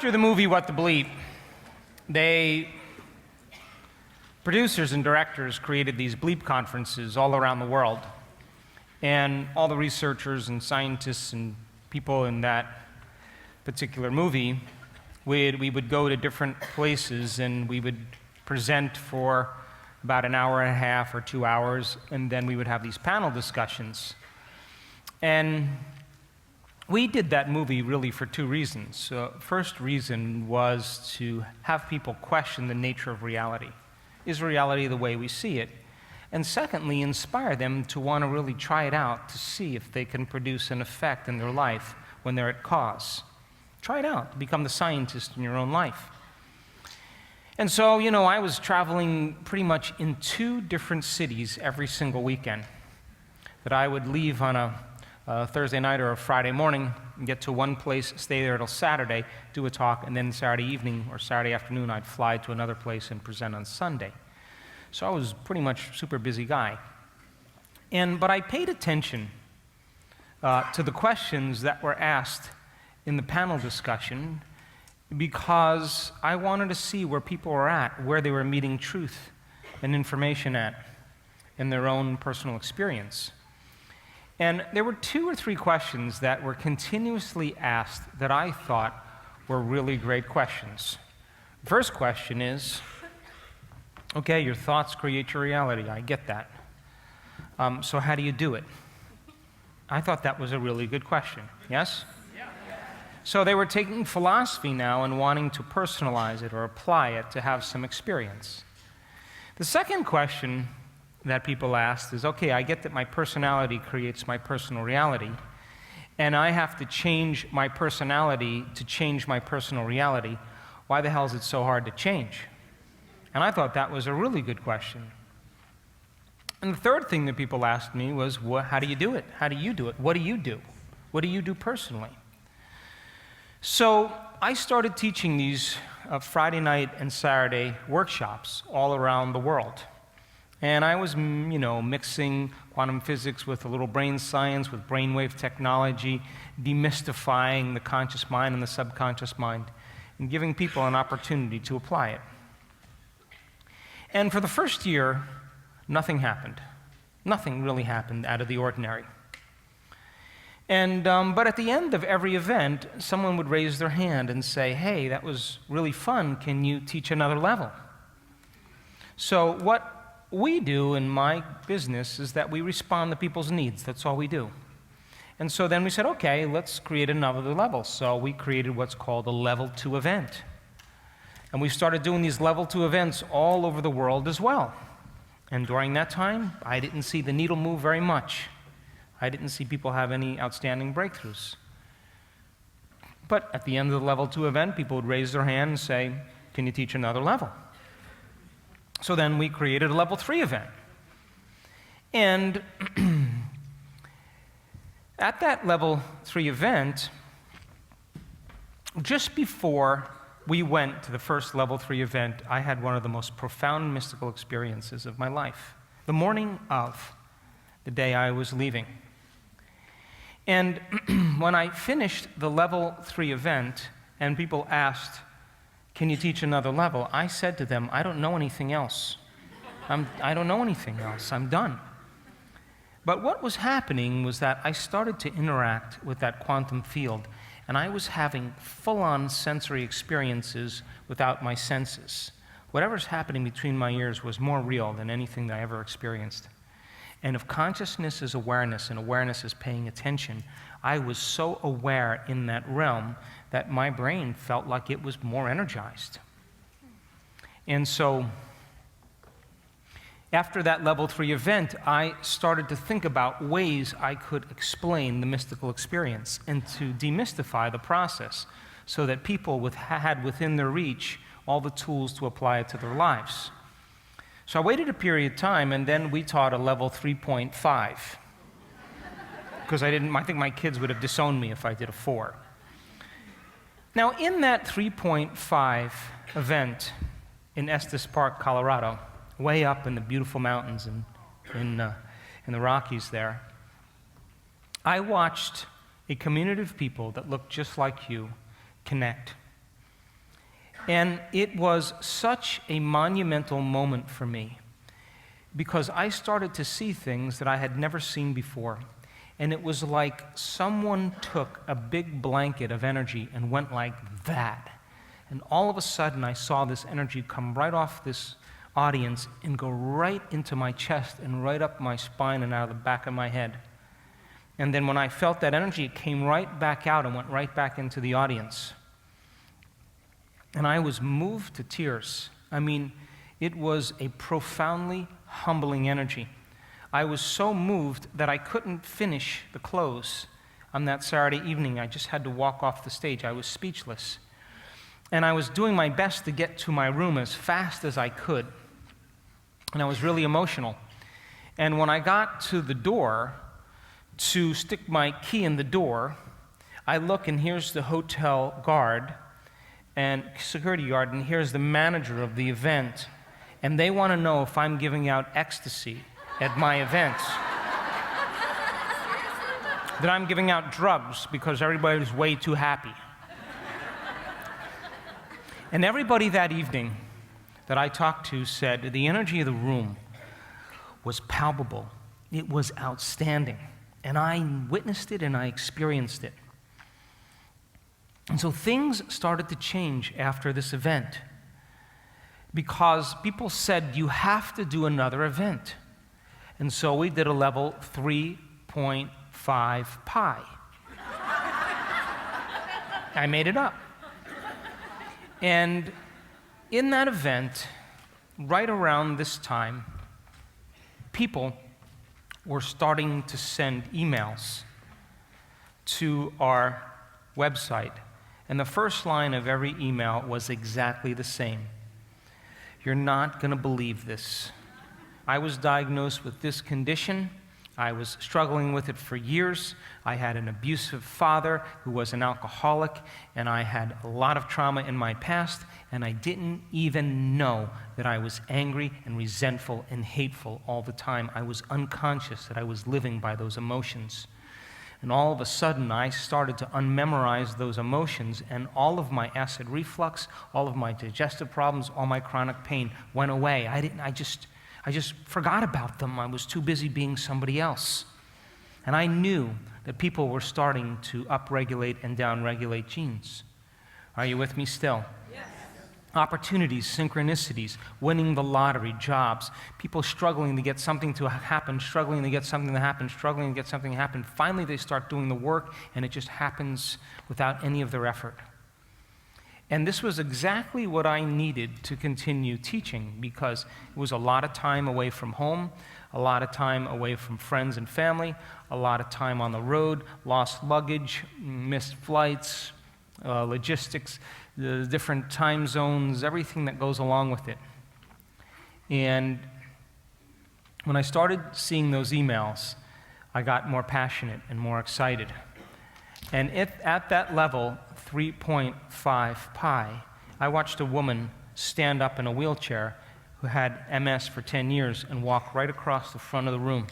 After the movie What the Bleep, producers and directors created these bleep conferences all around the world. And all the researchers and scientists and people in that particular movie, we would go to different places and we would present for about an hour and a half or 2 hours, and then we would have these panel discussions. And we did that movie really for two reasons. First reason was to have people question the nature of reality. Is reality the way we see it? And secondly, inspire them to want to really try it out to see if they can produce an effect in their life when they're at cause. Try it out, become the scientist in your own life. And so, I was traveling pretty much in 2 different cities every single weekend. That I would leave on a Thursday night or a Friday morning and get to one place, stay there till Saturday, do a talk, and then Saturday evening or Saturday afternoon I'd fly to another place and present on Sunday. So I was pretty much a super busy guy. But I paid attention to the questions that were asked in the panel discussion because I wanted to see where people were at, where they were meeting truth and information at in their own personal experience. And there were 2 or 3 questions that were continuously asked that I thought were really great questions. First question is, okay, your thoughts create your reality. I get that. So how do you do it? I thought that was a really good question. Yes? Yeah. So they were taking philosophy now and wanting to personalize it or apply it to have some experience. The second question that people asked is, okay, I get that my personality creates my personal reality, and I have to change my personality to change my personal reality. Why the hell is it so hard to change? And I thought that was a really good question. And the third thing that people asked me was, how do you do it? How do you do it? What do you do? What do you do personally? So I started teaching these Friday night and Saturday workshops all around the world. And I was, mixing quantum physics with a little brain science, with brainwave technology, demystifying the conscious mind and the subconscious mind, and giving people an opportunity to apply it. And for the first year, nothing happened. Nothing really happened out of the ordinary. But at the end of every event, someone would raise their hand and say, hey, that was really fun. Can you teach another level? So what we do in my business is that we respond to people's needs. That's all we do. And so then we said, okay, let's create another level. So we created what's called a level 2 event. And we started doing these level 2 events all over the world as well. And during that time, I didn't see the needle move very much. I didn't see people have any outstanding breakthroughs. But at the end of the level 2 event, people would raise their hand and say, can you teach another level? So then we created a level 3 event. And at that level 3 event, just before we went to the first level 3 event, I had one of the most profound mystical experiences of my life. The morning of the day I was leaving. And when I finished the level 3 event and people asked, can you teach another level? I said to them, I don't know anything else. I don't know anything else. I'm done. But what was happening was that I started to interact with that quantum field, and I was having full-on sensory experiences without my senses. Whatever's happening between my ears was more real than anything that I ever experienced. And if consciousness is awareness and awareness is paying attention, I was so aware in that realm that my brain felt like it was more energized. And so after that level 3 event, I started to think about ways I could explain the mystical experience and to demystify the process so that people had within their reach all the tools to apply it to their lives. So I waited a period of time, and then we taught a level 3.5. Because I think my kids would have disowned me if I did a 4. Now, in that 3.5 event in Estes Park, Colorado, way up in the beautiful mountains in the Rockies there, I watched a community of people that looked just like you connect. And it was such a monumental moment for me because I started to see things that I had never seen before. And it was like someone took a big blanket of energy and went like that. And all of a sudden, I saw this energy come right off this audience and go right into my chest and right up my spine and out of the back of my head. And then when I felt that energy, it came right back out and went right back into the audience. And I was moved to tears. I mean, it was a profoundly humbling energy. I was so moved that I couldn't finish the close on that Saturday evening. I just had to walk off the stage. I was speechless. And I was doing my best to get to my room as fast as I could. And I was really emotional. And when I got to the door to stick my key in the door, I look and here's the hotel guard and security guard, and here's the manager of the event. And they want to know if I'm giving out ecstasy at my events. That I'm giving out drugs because everybody's way too happy. And everybody that evening that I talked to said the energy of the room was palpable. It was outstanding. And I witnessed it and I experienced it. And so things started to change after this event because people said, you have to do another event. And so we did a level 3.5 pi. I made it up. And in that event, right around this time, people were starting to send emails to our website. And the first line of every email was exactly the same. You're not going to believe this. I was diagnosed with this condition. I was struggling with it for years. I had an abusive father who was an alcoholic, and I had a lot of trauma in my past, and I didn't even know that I was angry and resentful and hateful all the time. I was unconscious that I was living by those emotions. And all of a sudden, I started to unmemorize those emotions, and all of my acid reflux, all of my digestive problems, all my chronic pain went away. I just forgot about them. I was too busy being somebody else. And I knew that people were starting to upregulate and downregulate genes. Are you with me still? Yes. Opportunities, synchronicities, winning the lottery, jobs, people struggling to get something to happen, struggling to get something to happen, struggling to get something to happen. Finally, they start doing the work, and it just happens without any of their effort. And this was exactly what I needed to continue teaching because it was a lot of time away from home, a lot of time away from friends and family, a lot of time on the road, lost luggage, missed flights, logistics, the different time zones, everything that goes along with it. And when I started seeing those emails, I got more passionate and more excited. And at that level, 3.5 pi, I watched a woman stand up in a wheelchair who had MS for 10 years and walk right across the front of the room.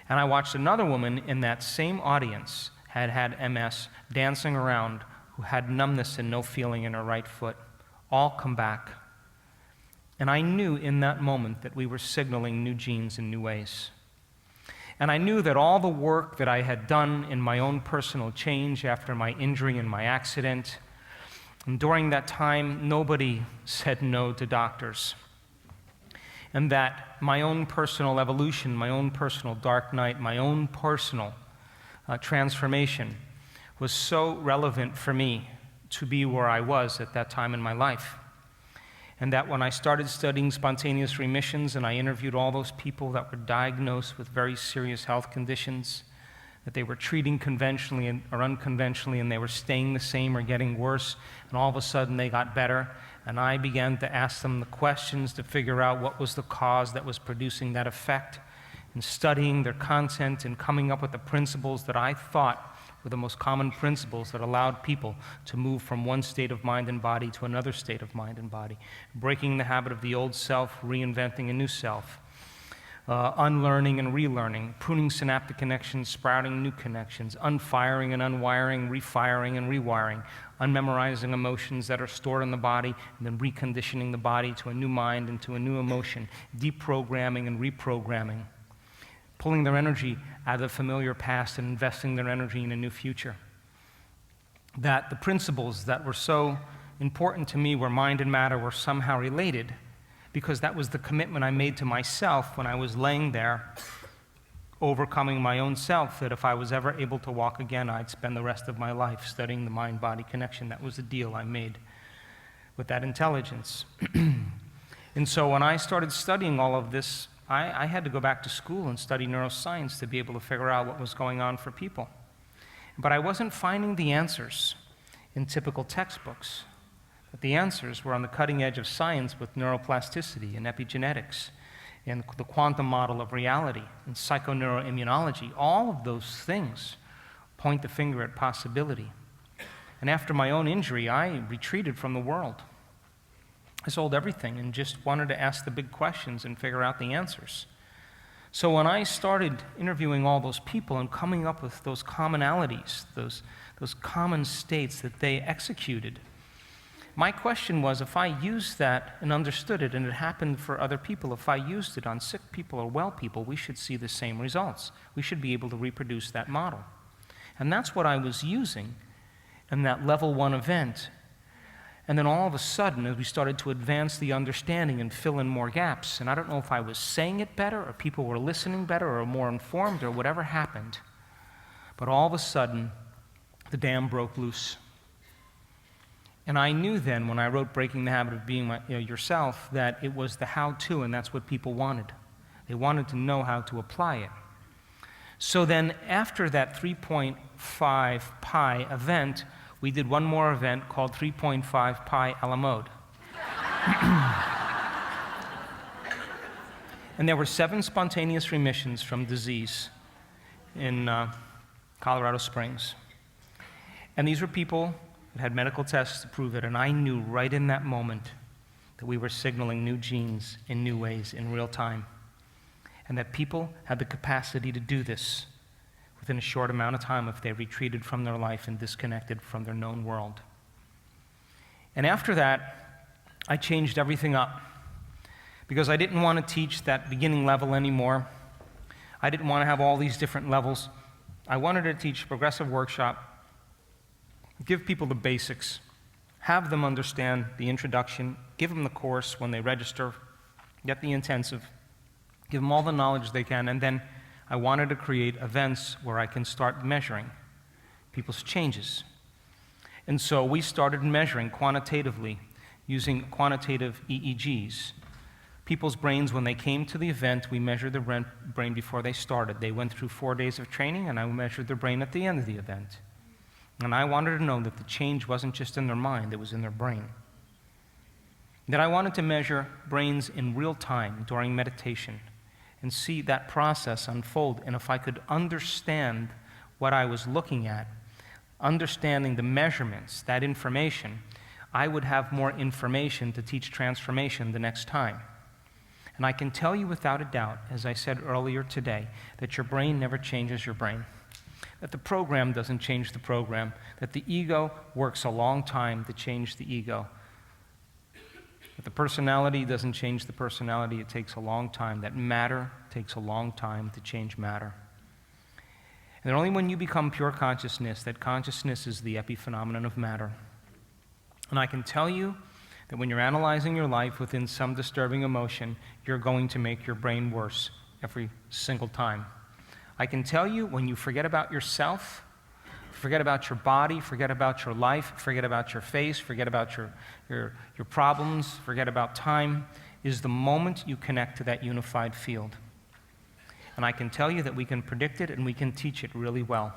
And I watched another woman in that same audience, had MS, dancing around, who had numbness and no feeling in her right foot, all come back. And I knew in that moment that we were signaling new genes in new ways. And I knew that all the work that I had done in my own personal change after my injury and my accident, and during that time, nobody said no to doctors. And that my own personal evolution, my own personal dark night, my own personal transformation was so relevant for me to be where I was at that time in my life. And that when I started studying spontaneous remissions and I interviewed all those people that were diagnosed with very serious health conditions, that they were treating conventionally or unconventionally and they were staying the same or getting worse, and all of a sudden they got better, and I began to ask them the questions to figure out what was the cause that was producing that effect, and studying their content and coming up with the principles that I thought were the most common principles that allowed people to move from one state of mind and body to another state of mind and body, breaking the habit of the old self, reinventing a new self. unlearning and relearning, pruning synaptic connections, sprouting new connections, unfiring and unwiring, refiring and rewiring, unmemorizing emotions that are stored in the body, and then reconditioning the body to a new mind and to a new emotion, deprogramming and reprogramming, pulling their energy out of the familiar past and investing their energy in a new future. That the principles that were so important to me, where mind and matter were somehow related, because that was the commitment I made to myself when I was laying there, overcoming my own self, that if I was ever able to walk again, I'd spend the rest of my life studying the mind-body connection. That was the deal I made with that intelligence. And so when I started studying all of this, I had to go back to school and study neuroscience to be able to figure out what was going on for people. But I wasn't finding the answers in typical textbooks. But the answers were on the cutting edge of science with neuroplasticity and epigenetics and the quantum model of reality and psychoneuroimmunology. All of those things point the finger at possibility. And after my own injury, I retreated from the world. I sold everything and just wanted to ask the big questions and figure out the answers. So when I started interviewing all those people and coming up with those commonalities, those common states that they executed, my question was, if I used that and understood it, and it happened for other people, if I used it on sick people or well people, we should see the same results. We should be able to reproduce that model. And that's what I was using in that level 1 event. And then all of a sudden, as we started to advance the understanding and fill in more gaps, and I don't know if I was saying it better, or people were listening better, or more informed, or whatever happened, but all of a sudden, the dam broke loose. And I knew then, when I wrote Breaking the Habit of Being Yourself, that it was the how-to, and that's what people wanted. They wanted to know how to apply it. So then, after that 3.5 pi event, we did one more event called 3.5 pi a la mode. And there were 7 spontaneous remissions from disease in Colorado Springs. And these were people that had medical tests to prove it, and I knew right in that moment that we were signaling new genes in new ways in real time, and that people had the capacity to do this within a short amount of time if they retreated from their life and disconnected from their known world. And after that, I changed everything up, because I didn't want to teach that beginning level anymore. I didn't want to have all these different levels. I wanted to teach progressive workshop, give people the basics, have them understand the introduction, give them the course when they register, get the intensive, give them all the knowledge they can, and then I wanted to create events where I can start measuring people's changes. And so we started measuring quantitatively using quantitative EEGs. People's brains, when they came to the event, we measured their brain before they started. They went through 4 days of training, and I measured their brain at the end of the event. And I wanted to know that the change wasn't just in their mind, it was in their brain. That I wanted to measure brains in real time during meditation and see that process unfold. And if I could understand what I was looking at, understanding the measurements, that information, I would have more information to teach transformation the next time. And I can tell you without a doubt, as I said earlier today, that your brain never changes your brain. That the program doesn't change the program, that the ego works a long time to change the ego. That the personality doesn't change the personality, it takes a long time. That matter takes a long time to change matter. And that only when you become pure consciousness, that consciousness is the epiphenomenon of matter. And I can tell you that when you're analyzing your life within some disturbing emotion, you're going to make your brain worse every single time. I can tell you, when you forget about yourself, forget about your body, forget about your life, forget about your face, forget about your problems, forget about time, is the moment you connect to that unified field. And I can tell you that we can predict it and we can teach it really well.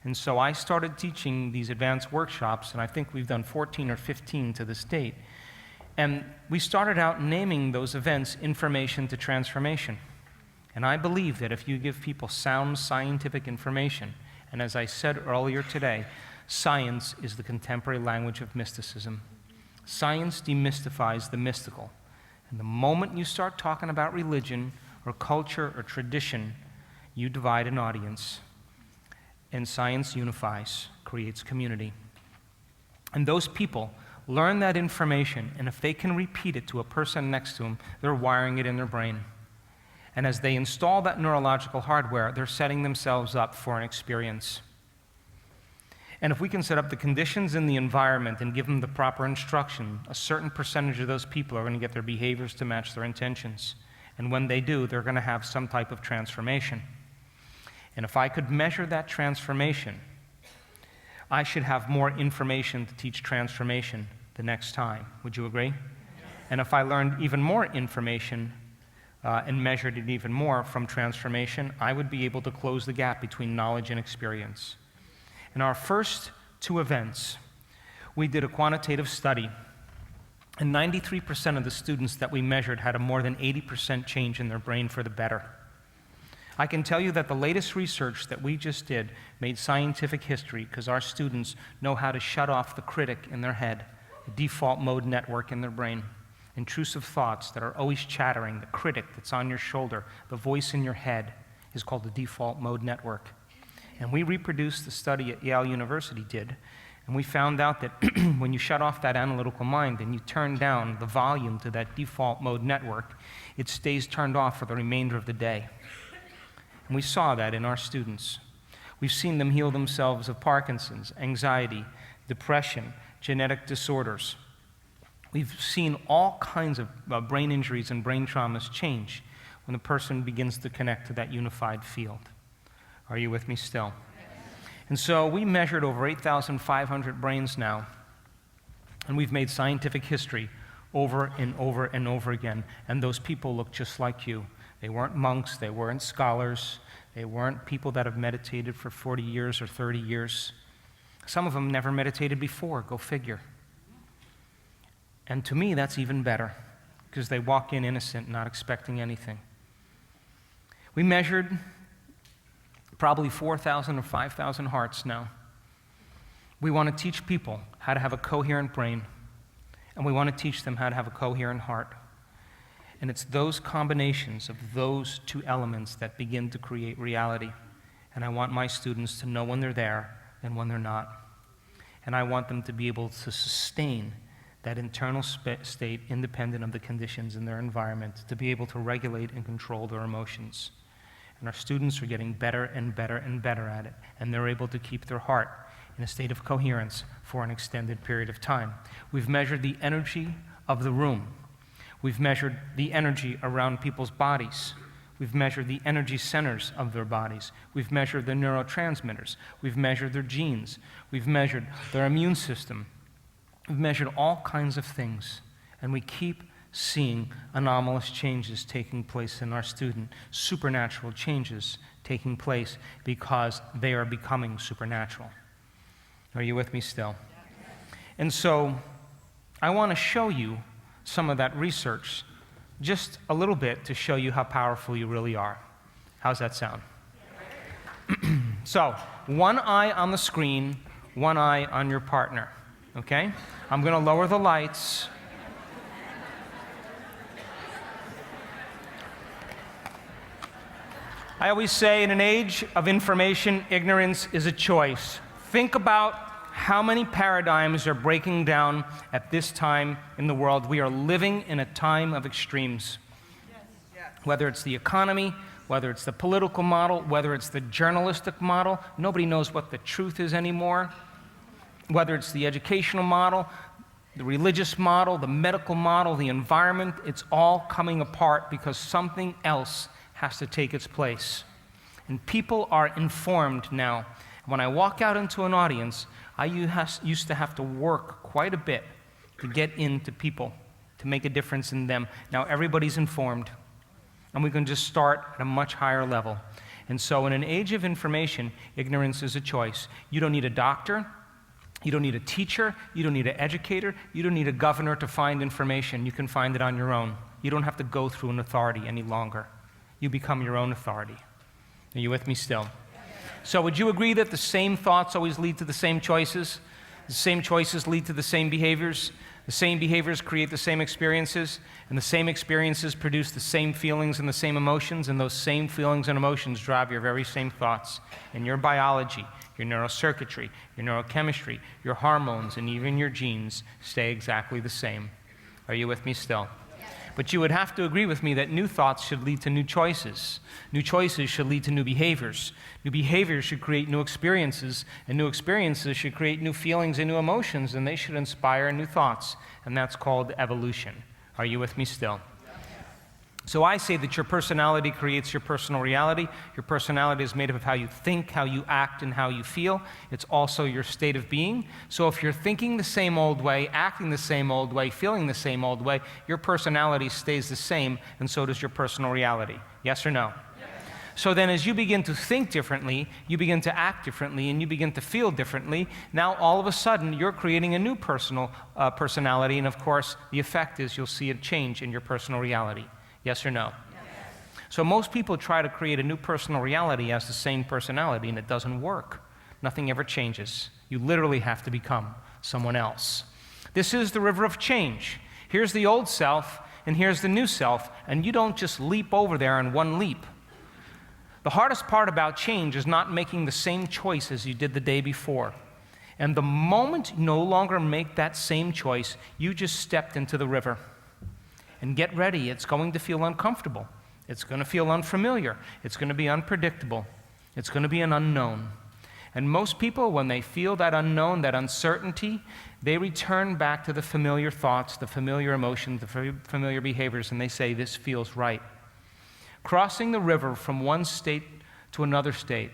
And so I started teaching these advanced workshops, and I think we've done 14 or 15 to this date. And we started out naming those events Information to Transformation. And I believe that if you give people sound scientific information, and as I said earlier today, science is the contemporary language of mysticism. Science demystifies the mystical. And the moment you start talking about religion or culture or tradition, you divide an audience. And science unifies, creates community. And those people learn that information, and if they can repeat it to a person next to them, they're wiring it in their brain. And as they install that neurological hardware, they're setting themselves up for an experience. And if we can set up the conditions in the environment and give them the proper instruction, a certain percentage of those people are going to get their behaviors to match their intentions. And when they do, they're going to have some type of transformation. And if I could measure that transformation, I should have more information to teach transformation the next time. Would you agree? And if I learned even more information and measured it even more from transformation, I would be able to close the gap between knowledge and experience. In our first 2 events, we did a quantitative study, and 93% of the students that we measured had a more than 80% change in their brain for the better. I can tell you that the latest research that we just did made scientific history because our students know how to shut off the critic in their head, the default mode network in their brain. Intrusive thoughts that are always chattering, the critic that's on your shoulder, the voice in your head is called the default mode network. And we reproduced the study at Yale University did, and we found out that when you shut off that analytical mind and you turn down the volume to that default mode network, it stays turned off for the remainder of the day. And we saw that in our students. We've seen them heal themselves of Parkinson's, anxiety, depression, genetic disorders. We've seen all kinds of brain injuries and brain traumas change when the person begins to connect to that unified field. Are you with me still? And so we measured over 8,500 brains now, and we've made scientific history over and over and over again, and those people look just like you. They weren't monks, they weren't scholars, they weren't people that have meditated for 40 years or 30 years. Some of them never meditated before, go figure. And to me, that's even better, because they walk in innocent, not expecting anything. We measured probably 4,000 or 5,000 hearts now. We want to teach people how to have a coherent brain, and we want to teach them how to have a coherent heart. And it's those combinations of those 2 elements that begin to create reality. And I want my students to know when they're there and when they're not. And I want them to be able to sustain that internal state independent of the conditions in their environment, to be able to regulate and control their emotions. And our students are getting better and better and better at it, and they're able to keep their heart in a state of coherence for an extended period of time. We've measured the energy of the room. We've measured the energy around people's bodies. We've measured the energy centers of their bodies. We've measured the neurotransmitters. We've measured their genes. We've measured their immune system. We've measured all kinds of things, and we keep seeing anomalous changes taking place in our student, supernatural changes taking place because they are becoming supernatural. Are you with me still? And so I want to show you some of that research, just a little bit, to show you how powerful you really are. How's that sound? So, one eye on the screen, one eye on your partner, okay? I'm going to lower the lights. I always say, in an age of information, ignorance is a choice. Think about how many paradigms are breaking down at this time in the world. We are living in a time of extremes. Whether it's the economy, whether it's the political model, whether it's the journalistic model, nobody knows what the truth is anymore. Whether it's the educational model, the religious model, the medical model, the environment, it's all coming apart because something else has to take its place. And people are informed now. When I walk out into an audience, I used to have to work quite a bit to get into people, to make a difference in them. Now everybody's informed, and we can just start at a much higher level. And so in an age of information, ignorance is a choice. You don't need a doctor, you don't need a teacher, you don't need an educator, you don't need a governor to find information. You can find it on your own. You don't have to go through an authority any longer. You become your own authority. Are you with me still? So would you agree that the same thoughts always lead to the same choices? The same choices lead to the same behaviors? The same behaviors create the same experiences, and the same experiences produce the same feelings and the same emotions, and those same feelings and emotions drive your very same thoughts. And your biology, your neurocircuitry, your neurochemistry, your hormones, and even your genes stay exactly the same. Are you with me still? But you would have to agree with me that new thoughts should lead to new choices. New choices should lead to new behaviors. New behaviors should create new experiences, and new experiences should create new feelings and new emotions, and they should inspire new thoughts, and that's called evolution. Are you with me still? So I say that your personality creates your personal reality. Your personality is made up of how you think, how you act, and how you feel. It's also your state of being. So if you're thinking the same old way, acting the same old way, feeling the same old way, your personality stays the same, and so does your personal reality. Yes or no? Yes. So then as you begin to think differently, you begin to act differently, and you begin to feel differently, now all of a sudden you're creating a new personality, and of course the effect is you'll see a change in your personal reality. Yes or no? Yes. So most people try to create a new personal reality as the same personality, and it doesn't work. Nothing ever changes. You literally have to become someone else. This is the river of change. Here's the old self, and here's the new self, and you don't just leap over there in one leap. The hardest part about change is not making the same choice as you did the day before. And the moment you no longer make that same choice, you just stepped into the river. And get ready, it's going to feel uncomfortable. It's going to feel unfamiliar. It's going to be unpredictable. It's going to be an unknown. And most people, when they feel that unknown, that uncertainty, they return back to the familiar thoughts, the familiar emotions, the familiar behaviors, and they say, this feels right. Crossing the river from one state to another state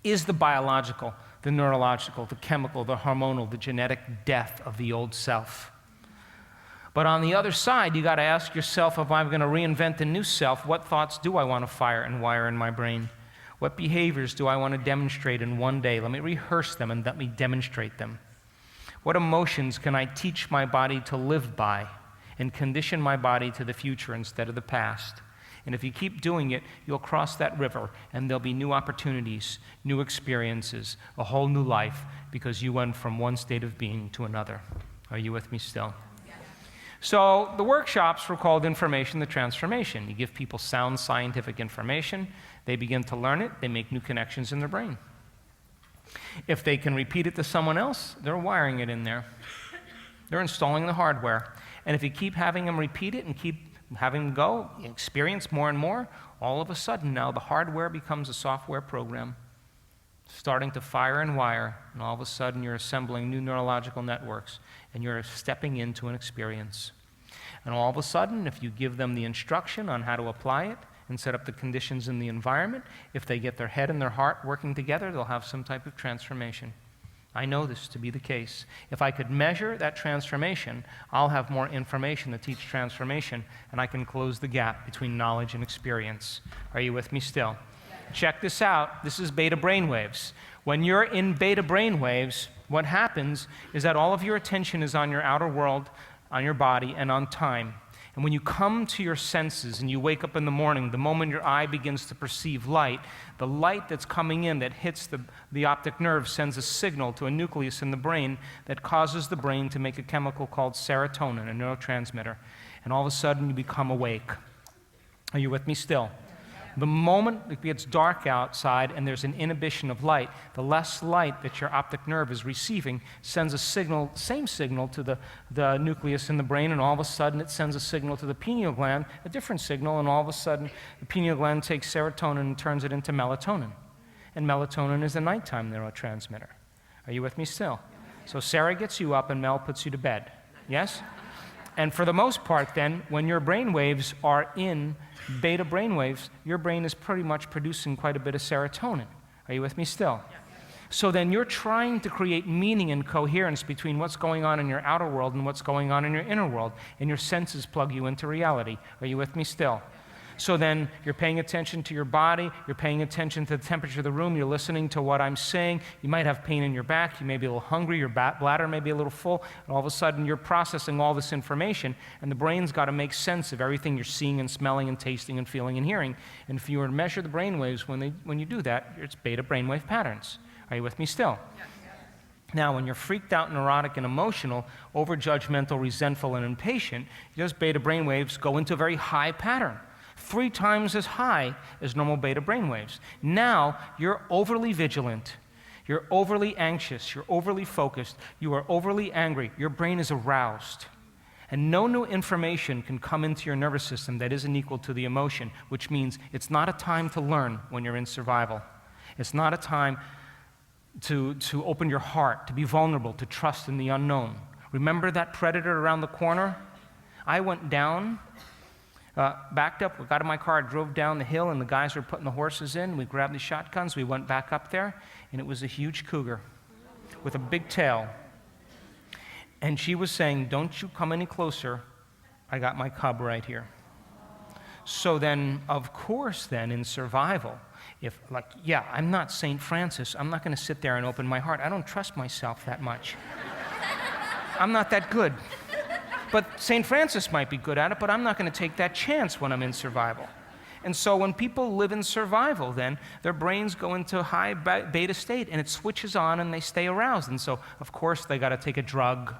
is the biological, the neurological, the chemical, the hormonal, the genetic death of the old self. But on the other side, you got to ask yourself, if I'm going to reinvent a new self, what thoughts do I want to fire and wire in my brain? What behaviors do I want to demonstrate in one day? Let me rehearse them and let me demonstrate them. What emotions can I teach my body to live by and condition my body to the future instead of the past? And if you keep doing it, you'll cross that river, and there'll be new opportunities, new experiences, a whole new life, because you went from one state of being to another. Are you with me still? So the workshops were called Information to Transformation. You give people sound scientific information, they begin to learn it, they make new connections in their brain. If they can repeat it to someone else, they're wiring it in there. They're installing the hardware. And if you keep having them repeat it and keep having them go, experience more and more, all of a sudden now the hardware becomes a software program, starting to fire and wire, and all of a sudden you're assembling new neurological networks, and you're stepping into an experience. And all of a sudden, if you give them the instruction on how to apply it and set up the conditions in the environment, if they get their head and their heart working together, they'll have some type of transformation. I know this to be the case. If I could measure that transformation, I'll have more information to teach transformation, and I can close the gap between knowledge and experience. Are you with me still? Check this out. This is beta brainwaves. When you're in beta brainwaves, what happens is that all of your attention is on your outer world, on your body, and on time. And when you come to your senses and you wake up in the morning, the moment your eye begins to perceive light, the light that's coming in that hits the optic nerve sends a signal to a nucleus in the brain that causes the brain to make a chemical called serotonin, a neurotransmitter. And all of a sudden you become awake. Are you with me still? The moment it gets dark outside and there's an inhibition of light, the less light that your optic nerve is receiving sends a signal, same signal to the nucleus in the brain, and all of a sudden it sends a signal to the pineal gland, a different signal, and all of a sudden the pineal gland takes serotonin and turns it into melatonin. And melatonin is a nighttime neurotransmitter. Are you with me still? So Sarah gets you up and Mel puts you to bed. Yes? And for the most part then, when your brain waves are in beta brainwaves, your brain is pretty much producing quite a bit of serotonin. Are you with me still? Yeah. So then you're trying to create meaning and coherence between what's going on in your outer world and what's going on in your inner world, and your senses plug you into reality. Are you with me still? So then you're paying attention to your body, you're paying attention to the temperature of the room, you're listening to what I'm saying, you might have pain in your back, you may be a little hungry, your bladder may be a little full, and all of a sudden you're processing all this information, and the brain's got to make sense of everything you're seeing and smelling and tasting and feeling and hearing. And if you were to measure the brain waves when you do that, it's beta brainwave patterns. Are you with me still? Yeah. Now, when you're freaked out, neurotic, and emotional, over-judgmental, resentful, and impatient, those beta brainwaves go into a very high pattern, 3 times as high as normal beta brainwaves. Now, you're overly vigilant. You're overly anxious. You're overly focused. You are overly angry. Your brain is aroused. And no new information can come into your nervous system that isn't equal to the emotion, which means it's not a time to learn when you're in survival. It's not a time to open your heart, to be vulnerable, to trust in the unknown. Remember that predator around the corner? I went down, backed up, got in my car, drove down the hill, and the guys were putting the horses in. We grabbed the shotguns, we went back up there, and it was a huge cougar with a big tail. And she was saying, "Don't you come any closer. I got my cub right here." So then, of course, then in survival, I'm not St. Francis. I'm not going to sit there and open my heart. I don't trust myself that much. I'm not that good. But St. Francis might be good at it, but I'm not going to take that chance when I'm in survival. And so when people live in survival, then their brains go into a high beta state, and it switches on, and they stay aroused. And so, of course, they got to take a drug.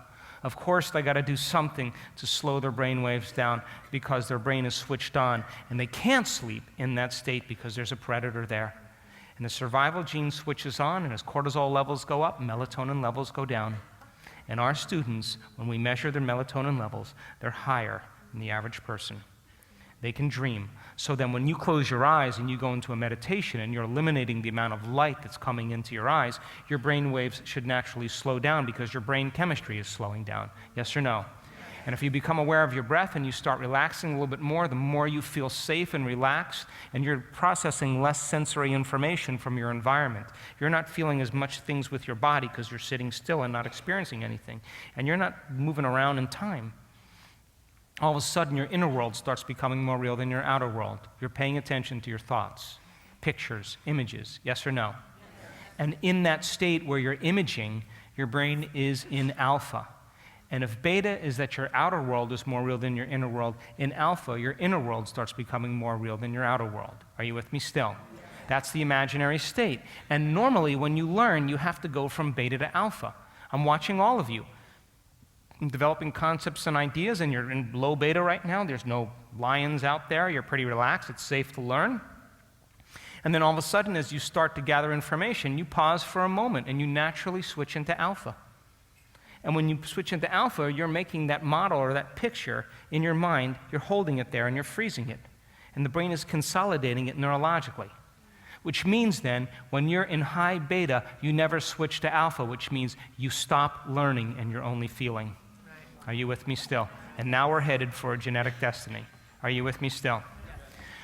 Of course, they got to do something to slow their brain waves down because their brain is switched on, and they can't sleep in that state because there's a predator there. And the survival gene switches on, and as cortisol levels go up, melatonin levels go down. And our students, when we measure their melatonin levels, they're higher than the average person. They can dream. So then when you close your eyes and you go into a meditation and you're eliminating the amount of light that's coming into your eyes, your brain waves should naturally slow down because your brain chemistry is slowing down. Yes or no? And if you become aware of your breath and you start relaxing a little bit more, the more you feel safe and relaxed, and you're processing less sensory information from your environment. You're not feeling as much things with your body because you're sitting still and not experiencing anything. And you're not moving around in time. All of a sudden, your inner world starts becoming more real than your outer world. You're paying attention to your thoughts, pictures, images, yes or no? And in that state where you're imaging, your brain is in alpha. And if beta is that your outer world is more real than your inner world, in alpha, your inner world starts becoming more real than your outer world. Are you with me still? That's the imaginary state. And normally, when you learn, you have to go from beta to alpha. I'm watching all of you. Developing concepts and ideas, and you're in low beta right now. There's no lions out there. You're pretty relaxed. It's safe to learn. And then all of a sudden, as you start to gather information, you pause for a moment, and you naturally switch into alpha. And when you switch into alpha, you're making that model or that picture in your mind. You're holding it there, and you're freezing it. And the brain is consolidating it neurologically. Which means then, when you're in high beta, you never switch to alpha, which means you stop learning and you're only feeling. Are you with me still? And now we're headed for a genetic destiny. Are you with me still?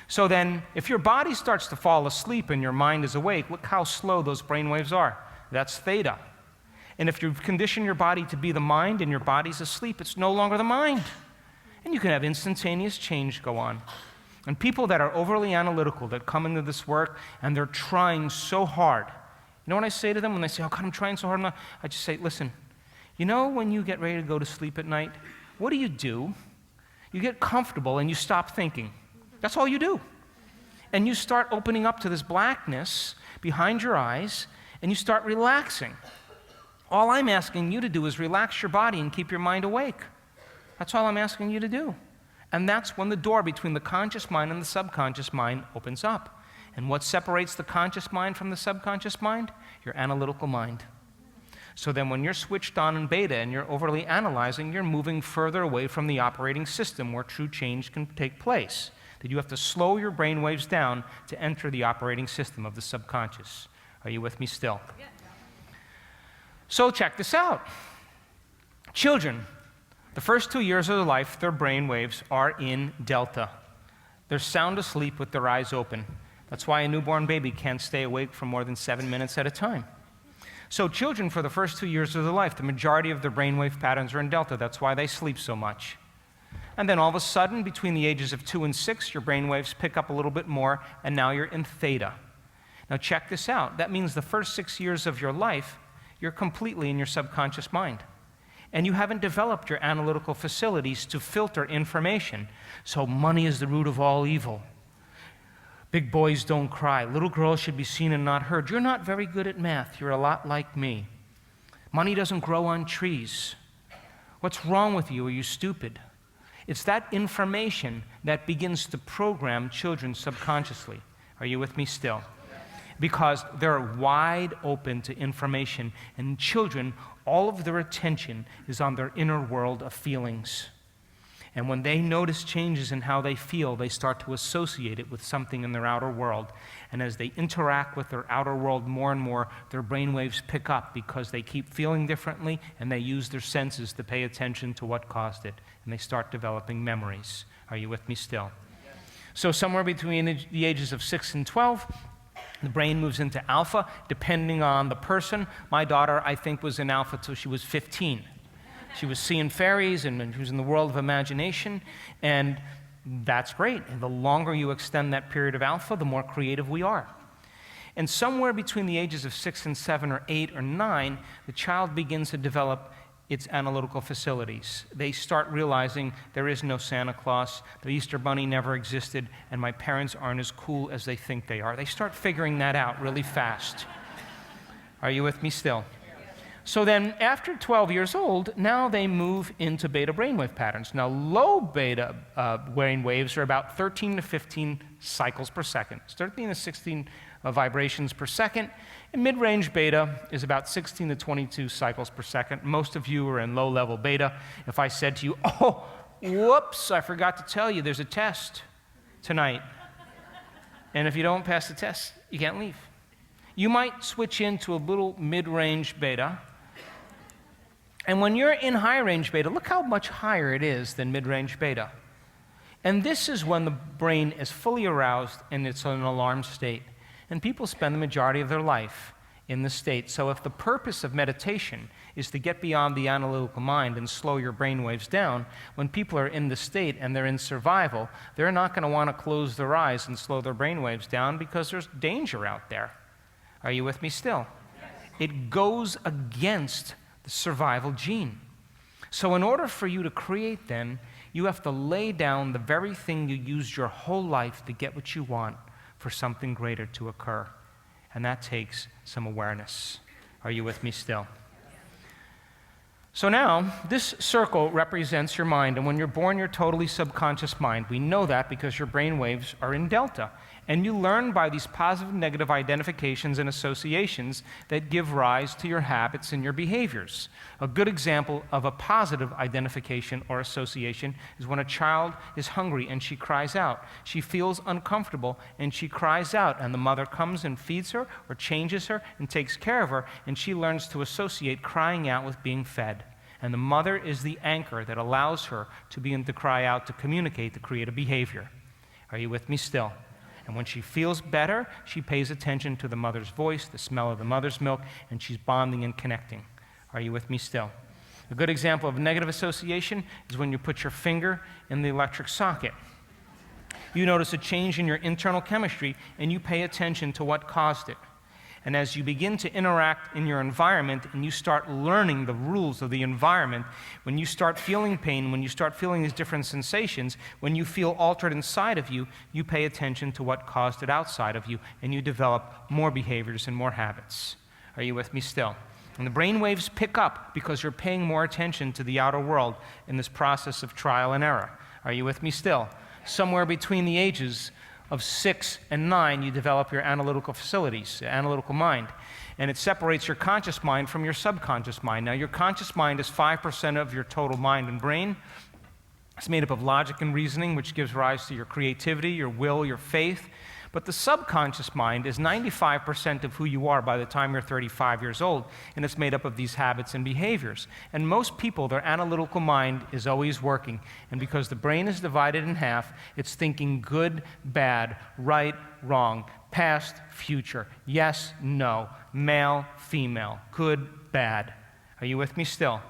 So then, if your body starts to fall asleep and your mind is awake, look how slow those brain waves are. That's theta. And if you've conditioned your body to be the mind and your body's asleep, it's no longer the mind. And you can have instantaneous change go on. And people that are overly analytical, that come into this work and they're trying so hard, you know what I say to them when they say, "Oh God, I'm trying so hard"? I just say, listen, you know when you get ready to go to sleep at night, what do? You get comfortable and you stop thinking. That's all you do. And you start opening up to this blackness behind your eyes, and you start relaxing. All I'm asking you to do is relax your body and keep your mind awake. That's all I'm asking you to do. And that's when the door between the conscious mind and the subconscious mind opens up. And what separates the conscious mind from the subconscious mind? Your analytical mind. So then when you're switched on in beta and you're overly analyzing, you're moving further away from the operating system where true change can take place. That you have to slow your brain waves down to enter the operating system of the subconscious. Are you with me still? Yeah. So check this out. Children, the first 2 years of their life, their brain waves are in delta. They're sound asleep with their eyes open. That's why a newborn baby can't stay awake for more than 7 minutes at a time. So children, for the first 2 years of their life, the majority of their brainwave patterns are in delta. That's why they sleep so much. And then all of a sudden, between the ages of 2 and 6, your brainwaves pick up a little bit more, and now you're in theta. Now check this out. That means the first 6 years of your life, you're completely in your subconscious mind. And you haven't developed your analytical facilities to filter information. So money is the root of all evil. Big boys don't cry. Little girls should be seen and not heard. You're not very good at math. You're a lot like me. Money doesn't grow on trees. What's wrong with you? Are you stupid? It's that information that begins to program children subconsciously. Are you with me still? Because they're wide open to information, and children, all of their attention is on their inner world of feelings. And when they notice changes in how they feel, they start to associate it with something in their outer world. And as they interact with their outer world more and more, their brainwaves pick up because they keep feeling differently, and they use their senses to pay attention to what caused it. And they start developing memories. Are you with me still? Yes. So somewhere between the ages of 6 and 12, the brain moves into alpha, depending on the person. My daughter, I think, was in alpha till she was 15. She was seeing fairies, and she was in the world of imagination, and that's great. And the longer you extend that period of alpha, the more creative we are. And somewhere between the ages of 6 and 7 or 8 or 9, the child begins to develop its analytical facilities. They start realizing there is no Santa Claus, the Easter Bunny never existed, and my parents aren't as cool as they think they are. They start figuring that out really fast. Are you with me still? So then, after 12 years old, now they move into beta brainwave patterns. Now, low beta brainwaves are about 13 to 15 cycles per second. It's 13 to 16 vibrations per second. And mid-range beta is about 16 to 22 cycles per second. Most of you are in low-level beta. If I said to you, oh, whoops, I forgot to tell you, there's a test tonight. And if you don't pass the test, you can't leave. You might switch into a little mid-range beta. And when you're in high-range beta, look how much higher it is than mid-range beta. And this is when the brain is fully aroused and it's in an alarm state. And people spend the majority of their life in this state. So if the purpose of meditation is to get beyond the analytical mind and slow your brain waves down, when people are in this state and they're in survival, they're not going to want to close their eyes and slow their brain waves down because there's danger out there. Are you with me still? Yes. It goes against the survival gene. So in order for you to create then, you have to lay down the very thing you used your whole life to get what you want for something greater to occur. And that takes some awareness. Are you with me still? So now, this circle represents your mind, and when you're born, you're totally subconscious mind. We know that because your brain waves are in delta. And you learn by these positive and negative identifications and associations that give rise to your habits and your behaviors. A good example of a positive identification or association is when a child is hungry and she cries out. She feels uncomfortable and she cries out, and the mother comes and feeds her or changes her and takes care of her, and she learns to associate crying out with being fed. And the mother is the anchor that allows her to begin to cry out, to communicate, to create a behavior. Are you with me still? And when she feels better, she pays attention to the mother's voice, the smell of the mother's milk, and she's bonding and connecting. Are you with me still? A good example of negative association is when you put your finger in the electric socket. You notice a change in your internal chemistry, and you pay attention to what caused it. And as you begin to interact in your environment and you start learning the rules of the environment, when you start feeling pain, when you start feeling these different sensations, when you feel altered inside of you, you pay attention to what caused it outside of you, and you develop more behaviors and more habits. Are you with me still? And the brain waves pick up because you're paying more attention to the outer world in this process of trial and error. Are you with me still? Somewhere between the ages of 6 and 9, you develop your analytical facilities, analytical mind. And it separates your conscious mind from your subconscious mind. Now, your conscious mind is 5% of your total mind and brain. It's made up of logic and reasoning, which gives rise to your creativity, your will, your faith. But the subconscious mind is 95% of who you are by the time you're 35 years old, and it's made up of these habits and behaviors. And most people, their analytical mind is always working. And because the brain is divided in half, it's thinking good, bad, right, wrong, past, future, yes, no, male, female, good, bad. Are you with me still?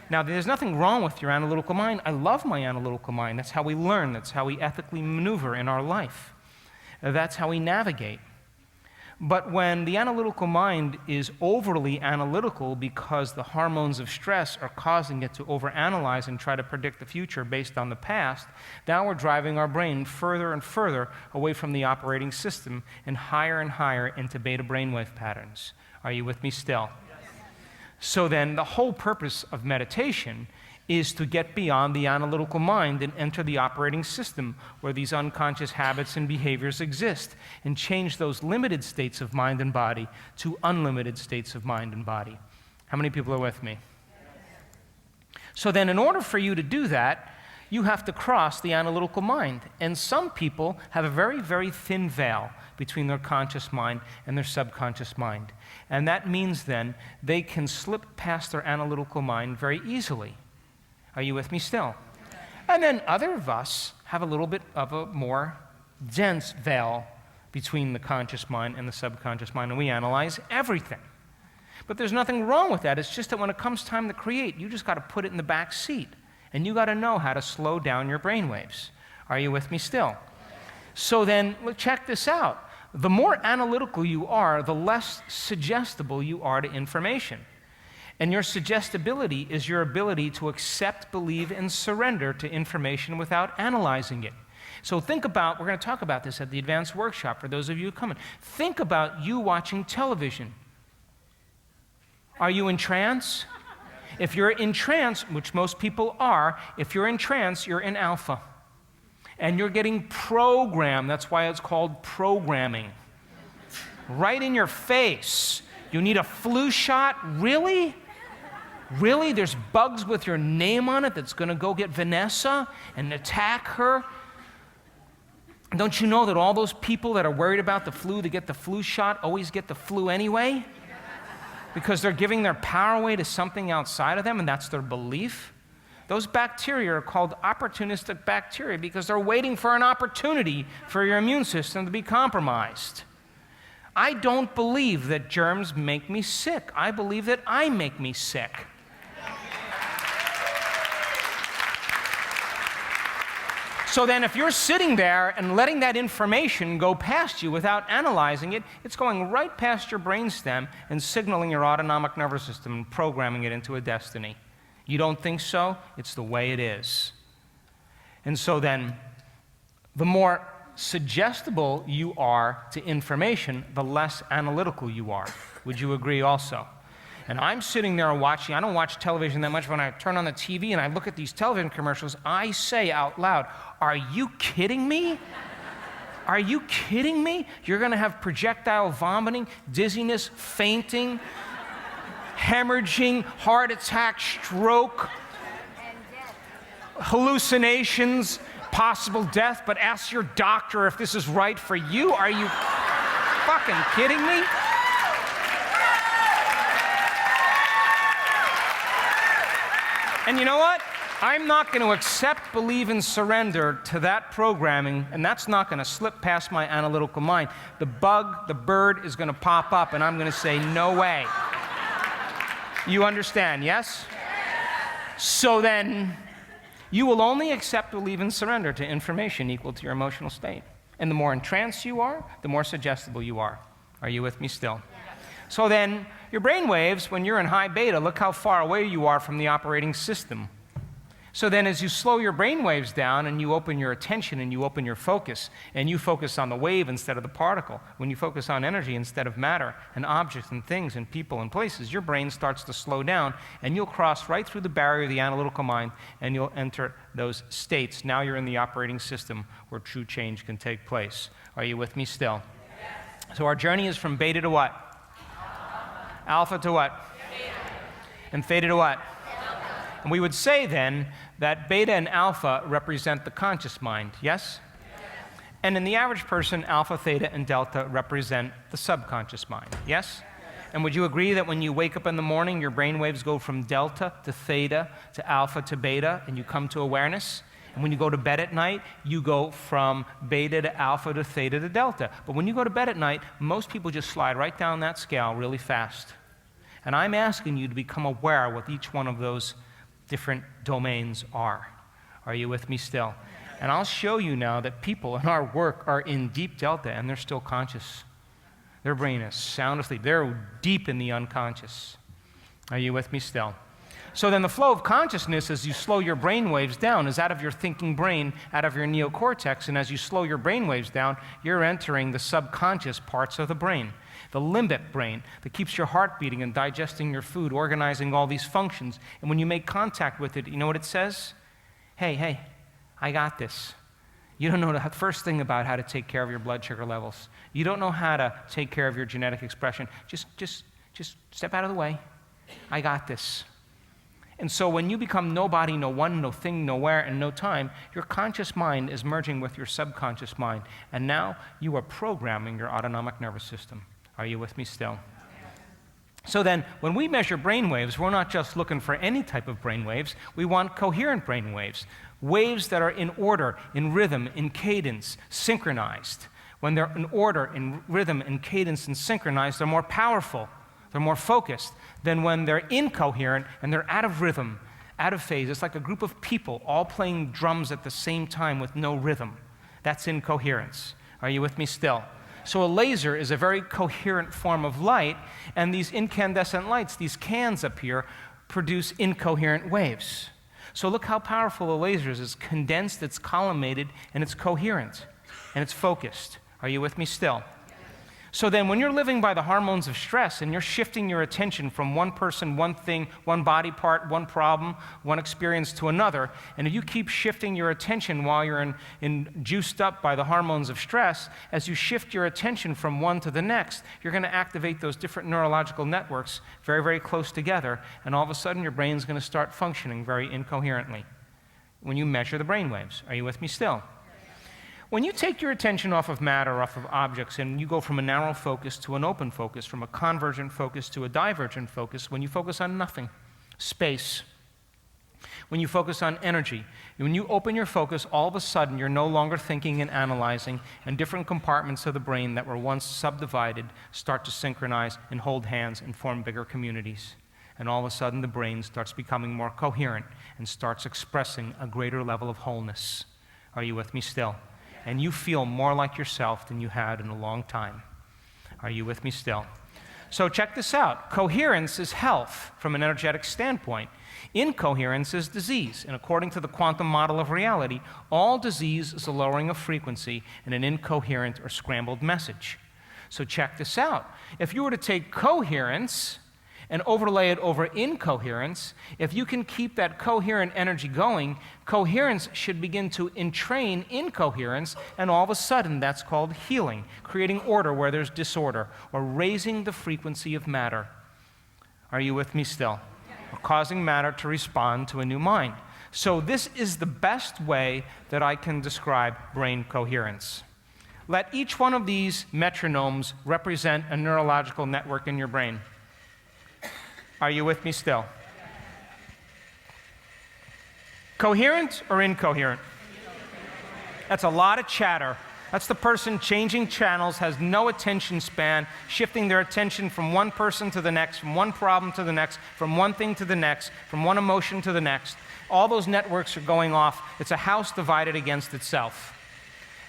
Now, there's nothing wrong with your analytical mind. I love my analytical mind. That's how we learn. That's how we ethically maneuver in our life. That's how we navigate. But when the analytical mind is overly analytical because the hormones of stress are causing it to overanalyze and try to predict the future based on the past, now we're driving our brain further and further away from the operating system and higher into beta brainwave patterns. Are you with me still? Yes. So then the whole purpose of meditation is to get beyond the analytical mind and enter the operating system where these unconscious habits and behaviors exist, and change those limited states of mind and body to unlimited states of mind and body. How many people are with me? So then in order for you to do that, you have to cross the analytical mind. And some people have a very, very thin veil between their conscious mind and their subconscious mind. And that means then they can slip past their analytical mind very easily. Are you with me still? And then other of us have a little bit of a more dense veil between the conscious mind and the subconscious mind, and we analyze everything. But there's nothing wrong with that. It's just that when it comes time to create, you just got to put it in the back seat. And you got to know how to slow down your brainwaves. Are you with me still? So then, check this out. The more analytical you are, the less suggestible you are to information. And your suggestibility is your ability to accept, believe, and surrender to information without analyzing it. So think about, we're going to talk about this at the advanced workshop for those of you who come in. Think about you watching television. Are you in trance? If you're in trance, which most people are, if you're in trance, you're in alpha. And you're getting programmed. That's why it's called programming. Right in your face. You need a flu shot? Really? Really? There's bugs with your name on it that's going to go get Vanessa and attack her? Don't you know that all those people that are worried about the flu to get the flu shot always get the flu anyway? Because they're giving their power away to something outside of them, and that's their belief. Those bacteria are called opportunistic bacteria because they're waiting for an opportunity for your immune system to be compromised. I don't believe that germs make me sick. I believe that I make me sick. So then if you're sitting there and letting that information go past you without analyzing it, it's going right past your brainstem and signaling your autonomic nervous system and programming it into a destiny. You don't think so? It's the way it is. And so then, the more suggestible you are to information, the less analytical you are. Would you agree also? And I'm sitting there watching, I don't watch television that much. When I turn on the TV and I look at these television commercials, I say out loud, are you kidding me? Are you kidding me? You're going to have projectile vomiting, dizziness, fainting, hemorrhaging, heart attack, stroke, hallucinations, possible death, but ask your doctor if this is right for you. Are you fucking kidding me? And you know what? I'm not going to accept, believe, and surrender to that programming, and that's not going to slip past my analytical mind. The bug, the bird is going to pop up, and I'm going to say, no way. You understand, yes? So then, you will only accept, believe, and surrender to information equal to your emotional state. And the more in trance you are, the more suggestible you are. Are you with me still? So then, your brain waves, when you're in high beta, look how far away you are from the operating system. So then as you slow your brain waves down and you open your attention and you open your focus, and you focus on the wave instead of the particle, when you focus on energy instead of matter and objects and things and people and places, your brain starts to slow down and you'll cross right through the barrier of the analytical mind and you'll enter those states. Now you're in the operating system where true change can take place. Are you with me still? Yes. So our journey is from beta to what? Alpha to what? Beta. And theta to what? Delta. And we would say then that beta and alpha represent the conscious mind, yes? Yes? And in the average person, alpha, theta, and delta represent the subconscious mind, yes? And would you agree that when you wake up in the morning, your brain waves go from delta to theta to alpha to beta, and you come to awareness? And when you go to bed at night, you go from beta to alpha to theta to delta. But when you go to bed at night, most people just slide right down that scale really fast. And I'm asking you to become aware what each one of those different domains are. Are you with me still? And I'll show you now that people in our work are in deep delta and they're still conscious. Their brain is sound asleep. They're deep in the unconscious. Are you with me still? So then the flow of consciousness, as you slow your brain waves down, is out of your thinking brain, out of your neocortex, and as you slow your brain waves down, you're entering the subconscious parts of the brain. The limbic brain that keeps your heart beating and digesting your food, organizing all these functions. And when you make contact with it, you know what it says? Hey, I got this. You don't know the first thing about how to take care of your blood sugar levels. You don't know how to take care of your genetic expression. Just step out of the way. I got this. And so when you become nobody, no one, no thing, nowhere, and no time, your conscious mind is merging with your subconscious mind. And now you are programming your autonomic nervous system. Are you with me still? So then, when we measure brain waves, we're not just looking for any type of brain waves. We want coherent brain waves, waves that are in order, in rhythm, in cadence, synchronized. When they're in order, in rhythm, in cadence, and synchronized, they're more powerful, they're more focused than when they're incoherent and they're out of rhythm, out of phase. It's like a group of people all playing drums at the same time with no rhythm. That's incoherence. Are you with me still? So a laser is a very coherent form of light, and these incandescent lights, these cans up here, produce incoherent waves. So look how powerful a laser is. It's condensed, it's collimated, and it's coherent, and it's focused. Are you with me still? So then when you're living by the hormones of stress and you're shifting your attention from one person, one thing, one body part, one problem, one experience to another, and if you keep shifting your attention while you're juiced up by the hormones of stress, as you shift your attention from one to the next, you're going to activate those different neurological networks very, very close together, and all of a sudden your brain's going to start functioning very incoherently when you measure the brain waves. Are you with me still? When you take your attention off of matter, off of objects, and you go from a narrow focus to an open focus, from a convergent focus to a divergent focus, when you focus on nothing, space, when you focus on energy, when you open your focus, all of a sudden you're no longer thinking and analyzing, and different compartments of the brain that were once subdivided start to synchronize and hold hands and form bigger communities. And all of a sudden the brain starts becoming more coherent and starts expressing a greater level of wholeness. Are you with me still? And you feel more like yourself than you had in a long time. Are you with me still? So check this out. Coherence is health from an energetic standpoint. Incoherence is disease. And according to the quantum model of reality, all disease is a lowering of frequency and an incoherent or scrambled message. So check this out. If you were to take coherence and overlay it over incoherence, if you can keep that coherent energy going, coherence should begin to entrain incoherence, and all of a sudden that's called healing, creating order where there's disorder, or raising the frequency of matter. Are you with me still? Or causing matter to respond to a new mind. So this is the best way that I can describe brain coherence. Let each one of these metronomes represent a neurological network in your brain. Are you with me still? Coherent or incoherent? That's a lot of chatter. That's the person changing channels, has no attention span, shifting their attention from one person to the next, from one problem to the next, from one thing to the next, from one emotion to the next. All those networks are going off. It's a house divided against itself.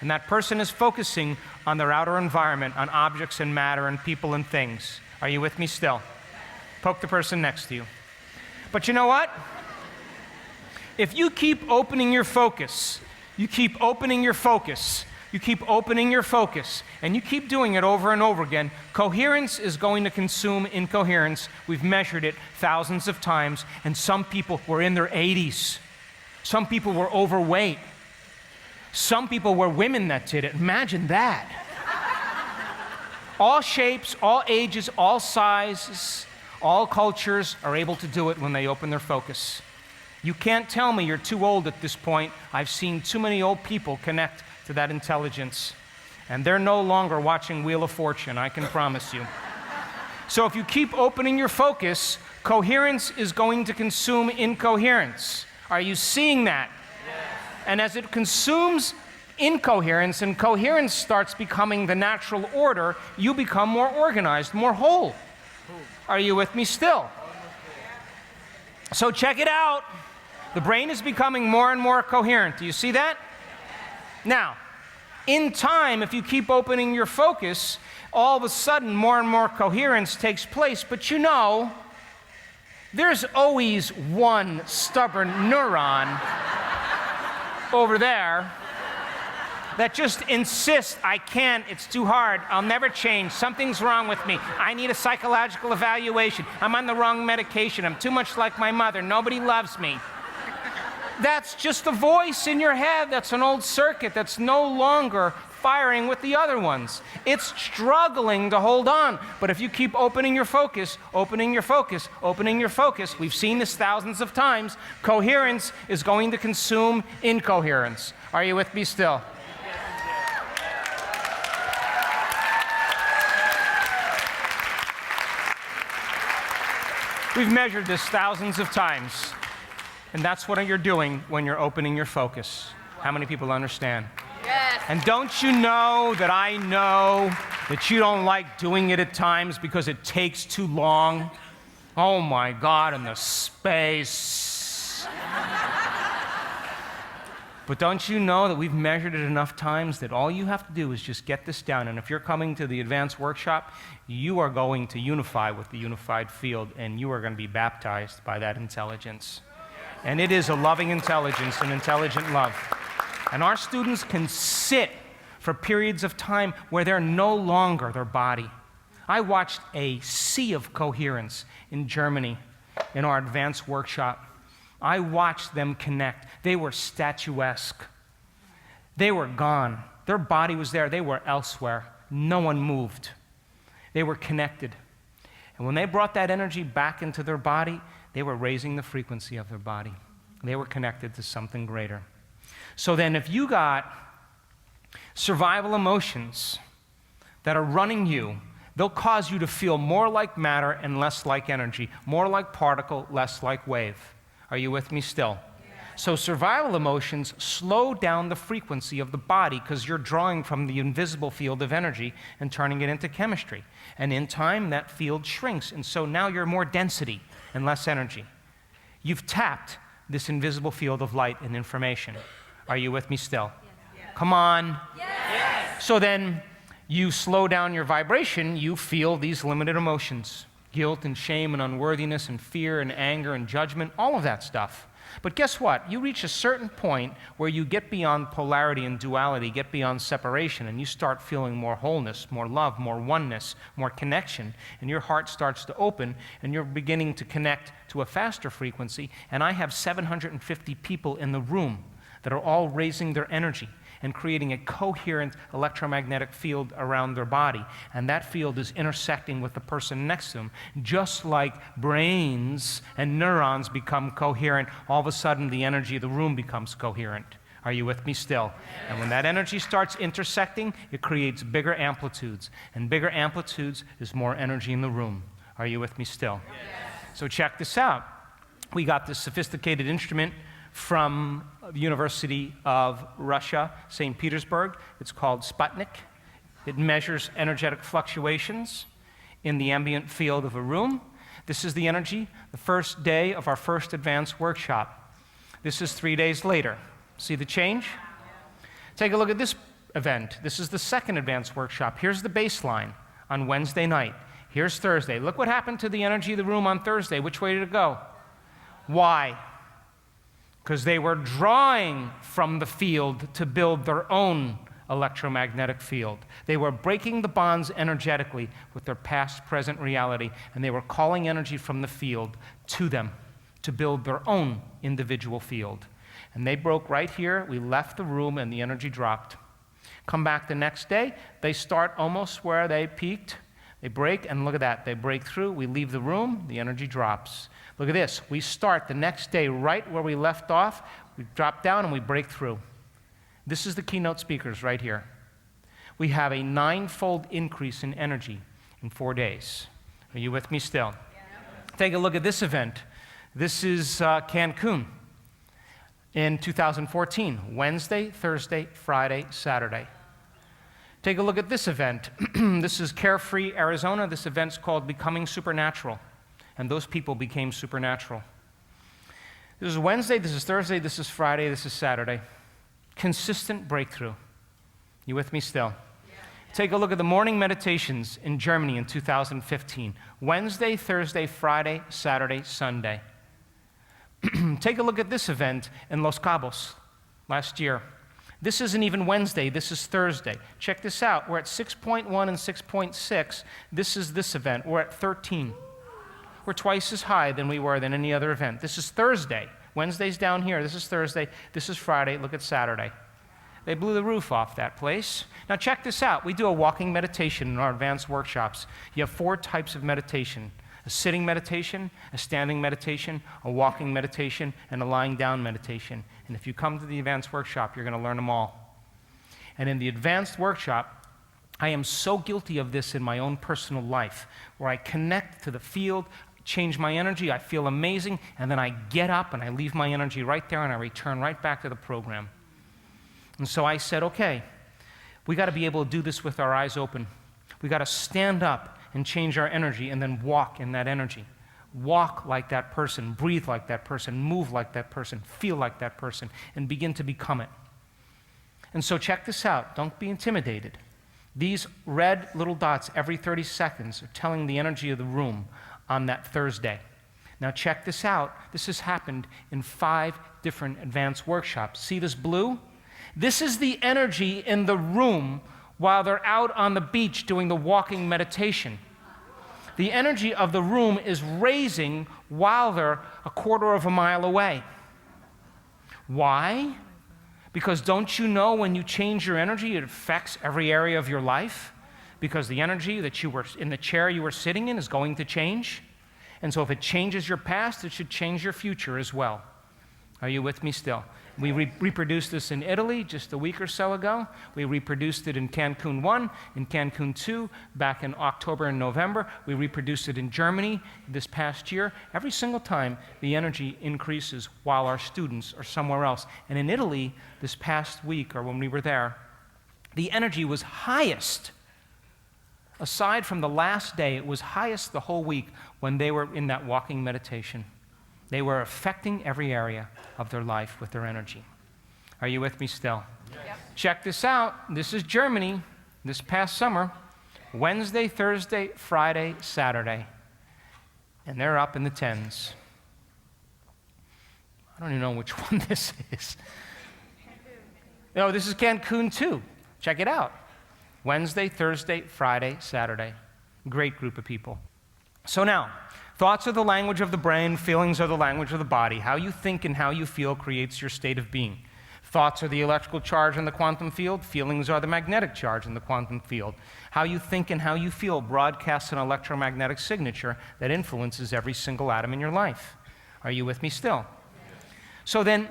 And that person is focusing on their outer environment, on objects and matter and people and things. Are you with me still? Poke the person next to you. But you know what? If you keep opening your focus, you keep opening your focus, you keep opening your focus, and you keep doing it over and over again, coherence is going to consume incoherence. We've measured it thousands of times, and some people were in their 80s. Some people were overweight. Some people were women that did it. Imagine that. All shapes, all ages, all sizes, all cultures are able to do it when they open their focus. You can't tell me you're too old at this point. I've seen too many old people connect to that intelligence. And they're no longer watching Wheel of Fortune, I can promise you. So if you keep opening your focus, coherence is going to consume incoherence. Are you seeing that? Yes. And as it consumes incoherence and coherence starts becoming the natural order, you become more organized, more whole. Are you with me still? So check it out. The brain is becoming more and more coherent. Do you see that? Now, in time, if you keep opening your focus, all of a sudden more and more coherence takes place. But you know, There's always one stubborn neuron over there that just insists, I can't, it's too hard, I'll never change, something's wrong with me, I need a psychological evaluation, I'm on the wrong medication, I'm too much like my mother, nobody loves me. That's just a voice in your head, that's an old circuit that's no longer firing with the other ones. It's struggling to hold on. But if you keep opening your focus, opening your focus, opening your focus, we've seen this thousands of times, coherence is going to consume incoherence. Are you with me still? We've measured this thousands of times. And that's what you're doing when you're opening your focus. How many people understand? Yes. And don't you know that I know that you don't like doing it at times because it takes too long? Oh my God, and the space. But don't you know that we've measured it enough times that all you have to do is just get this down. And if you're coming to the advanced workshop, you are going to unify with the unified field, and you are going to be baptized by that intelligence. And it is a loving intelligence, an intelligent love. And our students can sit for periods of time where they're no longer their body. I watched a sea of coherence in Germany in our advanced workshop. I watched them connect. They were statuesque. They were gone. Their body was there. They were elsewhere. No one moved. They were connected. And when they brought that energy back into their body, they were raising the frequency of their body. They were connected to something greater. So then if you got survival emotions that are running you, they'll cause you to feel more like matter and less like energy, more like particle, less like wave. Are you with me still? So survival emotions slow down the frequency of the body because you're drawing from the invisible field of energy and turning it into chemistry. And in time, that field shrinks. And so now you're more density and less energy. You've tapped this invisible field of light and information. Are you with me still? Yes. Come on. Yes. So then you slow down your vibration, you feel these limited emotions. Guilt and shame and unworthiness and fear and anger and judgment, all of that stuff. But guess what? You reach a certain point where you get beyond polarity and duality, get beyond separation, and you start feeling more wholeness, more love, more oneness, more connection, and your heart starts to open, and you're beginning to connect to a faster frequency, and I have 750 people in the room that are all raising their energy and creating a coherent electromagnetic field around their body. And that field is intersecting with the person next to them. Just like brains and neurons become coherent, all of a sudden the energy of the room becomes coherent. Are you with me still? Yes. And when that energy starts intersecting, it creates bigger amplitudes. And bigger amplitudes is more energy in the room. Are you with me still? Yes. So check this out. We got this sophisticated instrument from the University of Russia, St. Petersburg. It's called Sputnik. It measures energetic fluctuations in the ambient field of a room. This is the energy, the first day of our first advanced workshop. This is 3 days later. See the change? Take a look at this event. This is the second advanced workshop. Here's the baseline on Wednesday night. Here's Thursday. Look what happened to the energy of the room on Thursday. Which way did it go? Why? Because they were drawing from the field to build their own electromagnetic field. They were breaking the bonds energetically with their past, present reality, and they were calling energy from the field to them to build their own individual field. And they broke right here. We left the room, and the energy dropped. Come back the next day. They start almost where they peaked. They break, and look at that. They break through. We leave the room. The energy drops. Look at this. We start the next day right where we left off. We drop down and we break through. This is the keynote speakers right here. We have a 9-fold increase in energy in 4 days. Are you with me still? Yeah. Take a look at this event. This is Cancun in 2014. Wednesday, Thursday, Friday, Saturday. Take a look at this event. This is Carefree, Arizona. This event's called Becoming Supernatural. And those people became supernatural. This is Wednesday, this is Thursday, this is Friday, this is Saturday. Consistent breakthrough. You with me still? Yeah. Take a look at the morning meditations in Germany in 2015. Wednesday, Thursday, Friday, Saturday, Sunday. Take a look at this event in Los Cabos last year. This isn't even Wednesday, this is Thursday. Check this out, we're at 6.1 and 6.6. This is this event, we're at 13. We're twice as high than we were than any other event. This is Thursday. Wednesday's down here, this is Thursday, this is Friday, look at Saturday. They blew the roof off that place. Now check this out. We do a walking meditation in our advanced workshops. You have 4 types of meditation: a sitting meditation, a standing meditation, a walking meditation, and a lying down meditation. And if you come to the advanced workshop, you're going to learn them all. And in the advanced workshop, I am so guilty of this in my own personal life, where I connect to the field, change my energy, I feel amazing, and then I get up and I leave my energy right there and I return right back to the program. And so I said, okay, we got to be able to do this with our eyes open. We got to stand up and change our energy and then walk in that energy. Walk like that person, breathe like that person, move like that person, feel like that person, and begin to become it. And so check this out. Don't be intimidated. These red little dots every 30 seconds are telling the energy of the room on that Thursday. Now check this out. This has happened in 5 different advanced workshops. See this blue? This is the energy in the room while they're out on the beach doing the walking meditation. The energy of the room is raising while they're a quarter of a mile away. Why? Because don't you know when you change your energy, it affects every area of your life? Because the energy that you were in the chair you were sitting in is going to change. And so if it changes your past, it should change your future as well. Are you with me still? We reproduced this in Italy just a week or so ago. We reproduced it in Cancun 1, in Cancun 2, back in October and November. We reproduced it in Germany this past year. Every single time, the energy increases while our students are somewhere else. And in Italy, this past week, or when we were there, the energy was highest. Aside from the last day, it was highest the whole week when they were in that walking meditation. They were affecting every area of their life with their energy. Are you with me still? Yes. Check this out. This is Germany this past summer. Wednesday, Thursday, Friday, Saturday. And they're up in the 10s. I don't even know which one this is. No, this is Cancun 2. Check it out. Wednesday, Thursday, Friday, Saturday. Great group of people. So now, thoughts are the language of the brain, feelings are the language of the body. How you think and how you feel creates your state of being. Thoughts are the electrical charge in the quantum field, feelings are the magnetic charge in the quantum field. How you think and how you feel broadcasts an electromagnetic signature that influences every single atom in your life. Are you with me still? So then,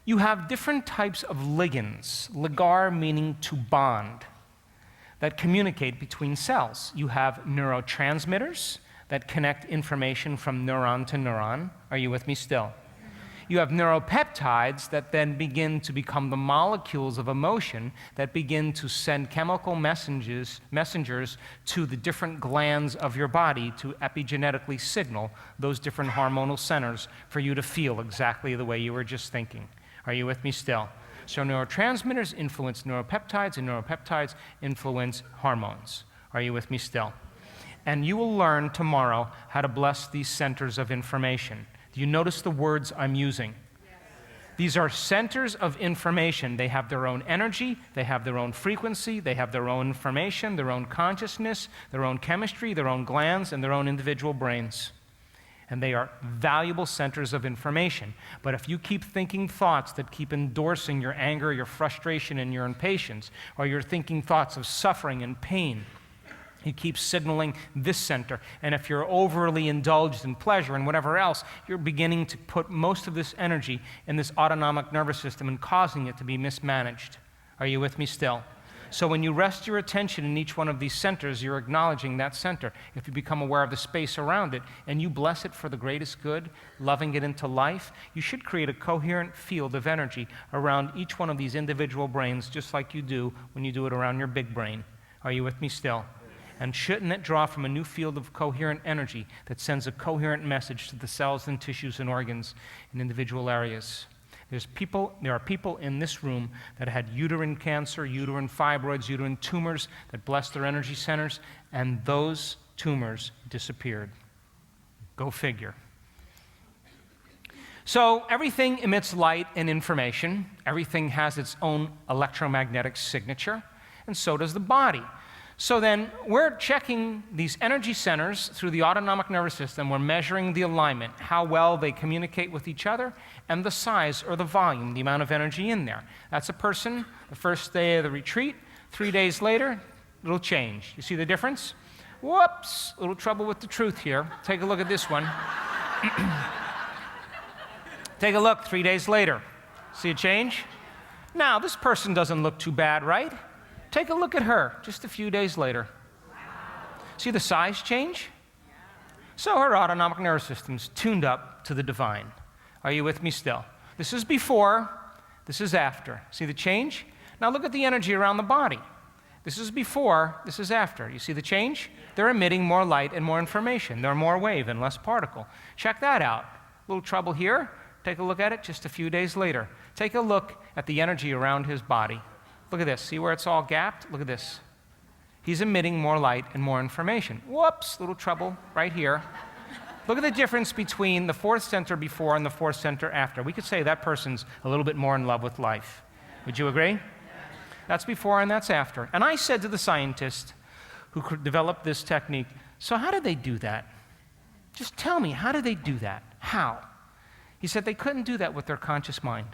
you have different types of ligands, ligar meaning to bond, that communicate between cells. You have neurotransmitters that connect information from neuron to neuron. Are you with me still? You have neuropeptides that then begin to become the molecules of emotion that begin to send chemical messengers to the different glands of your body to epigenetically signal those different hormonal centers for you to feel exactly the way you were just thinking. Are you with me still? So neurotransmitters influence neuropeptides, and neuropeptides influence hormones. Are you with me still? And you will learn tomorrow how to bless these centers of information. Do you notice the words I'm using? Yes. These are centers of information. They have their own energy, they have their own frequency, they have their own information, their own consciousness, their own chemistry, their own glands, and their own individual brains. And they are valuable centers of information. But if you keep thinking thoughts that keep endorsing your anger, your frustration, and your impatience, or you're thinking thoughts of suffering and pain, you keep signaling this center. And if you're overly indulged in pleasure and whatever else, you're beginning to put most of this energy in this autonomic nervous system and causing it to be mismanaged. Are you with me still? So when you rest your attention in each one of these centers, you're acknowledging that center. If you become aware of the space around it and you bless it for the greatest good, loving it into life, you should create a coherent field of energy around each one of these individual brains, just like you do when you do it around your big brain. Are you with me still? And shouldn't it draw from a new field of coherent energy that sends a coherent message to the cells and tissues and organs in individual areas? There are people in this room that had uterine cancer, uterine fibroids, uterine tumors that blessed their energy centers, and those tumors disappeared. Go figure. So everything emits light and information. Everything has its own electromagnetic signature, and so does the body. So then we're checking these energy centers through the autonomic nervous system. We're measuring the alignment, how well they communicate with each other, and the size or the volume, the amount of energy in there. That's a person, the first day of the retreat. 3 days later, it'll change. You see the difference? Whoops, a little trouble with the truth here. Take a look at this one. Take a look 3 days later. See a change? Now, this person doesn't look too bad, right? Take a look at her just a few days later. See the size change? So her autonomic nervous system's tuned up to the divine. Are you with me still? This is before, this is after. See the change? Now look at the energy around the body. This is before, this is after. You see the change? They're emitting more light and more information. They're more wave and less particle. Check that out. A little trouble here. Take a look at it just a few days later. Take a look at the energy around his body. Look at this. See where it's all gapped? Look at this. He's emitting more light and more information. Whoops, little trouble right here. Look at the difference between the fourth center before and the fourth center after. We could say that person's a little bit more in love with life. Would you agree? That's before and that's after. And I said to the scientist who developed this technique, so how did they do that? Just tell me, how did they do that? How? He said they couldn't do that with their conscious mind,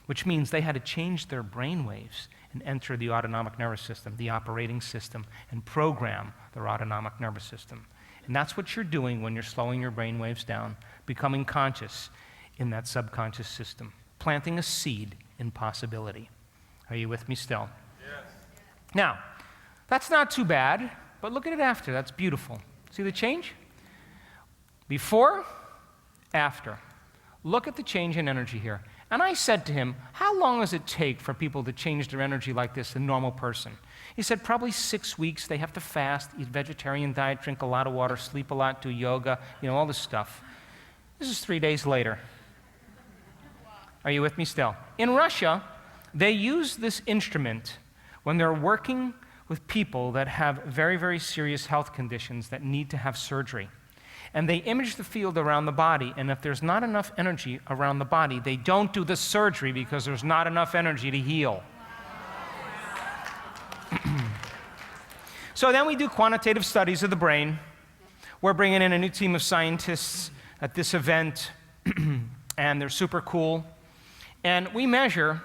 which means they had to change their brain waves and enter the autonomic nervous system, the operating system, and program their autonomic nervous system. And that's what you're doing when you're slowing your brain waves down, becoming conscious in that subconscious system, planting a seed in possibility. Are you with me still? Yes. Now, that's not too bad, but look at it after. That's beautiful. See the change? Before, after. Look at the change in energy here. And I said to him, how long does it take for people to change their energy like this, a normal person? He said, probably 6 weeks. They have to fast, eat vegetarian diet, drink a lot of water, sleep a lot, do yoga, all this stuff. This is 3 days later. Are you with me still? In Russia, they use this instrument when they're working with people that have very, very serious health conditions that need to have surgery. And they image the field around the body, and if there's not enough energy around the body, they don't do the surgery because there's not enough energy to heal. So then we do quantitative studies of the brain. We're bringing in a new team of scientists at this event, and they're super cool. And we measure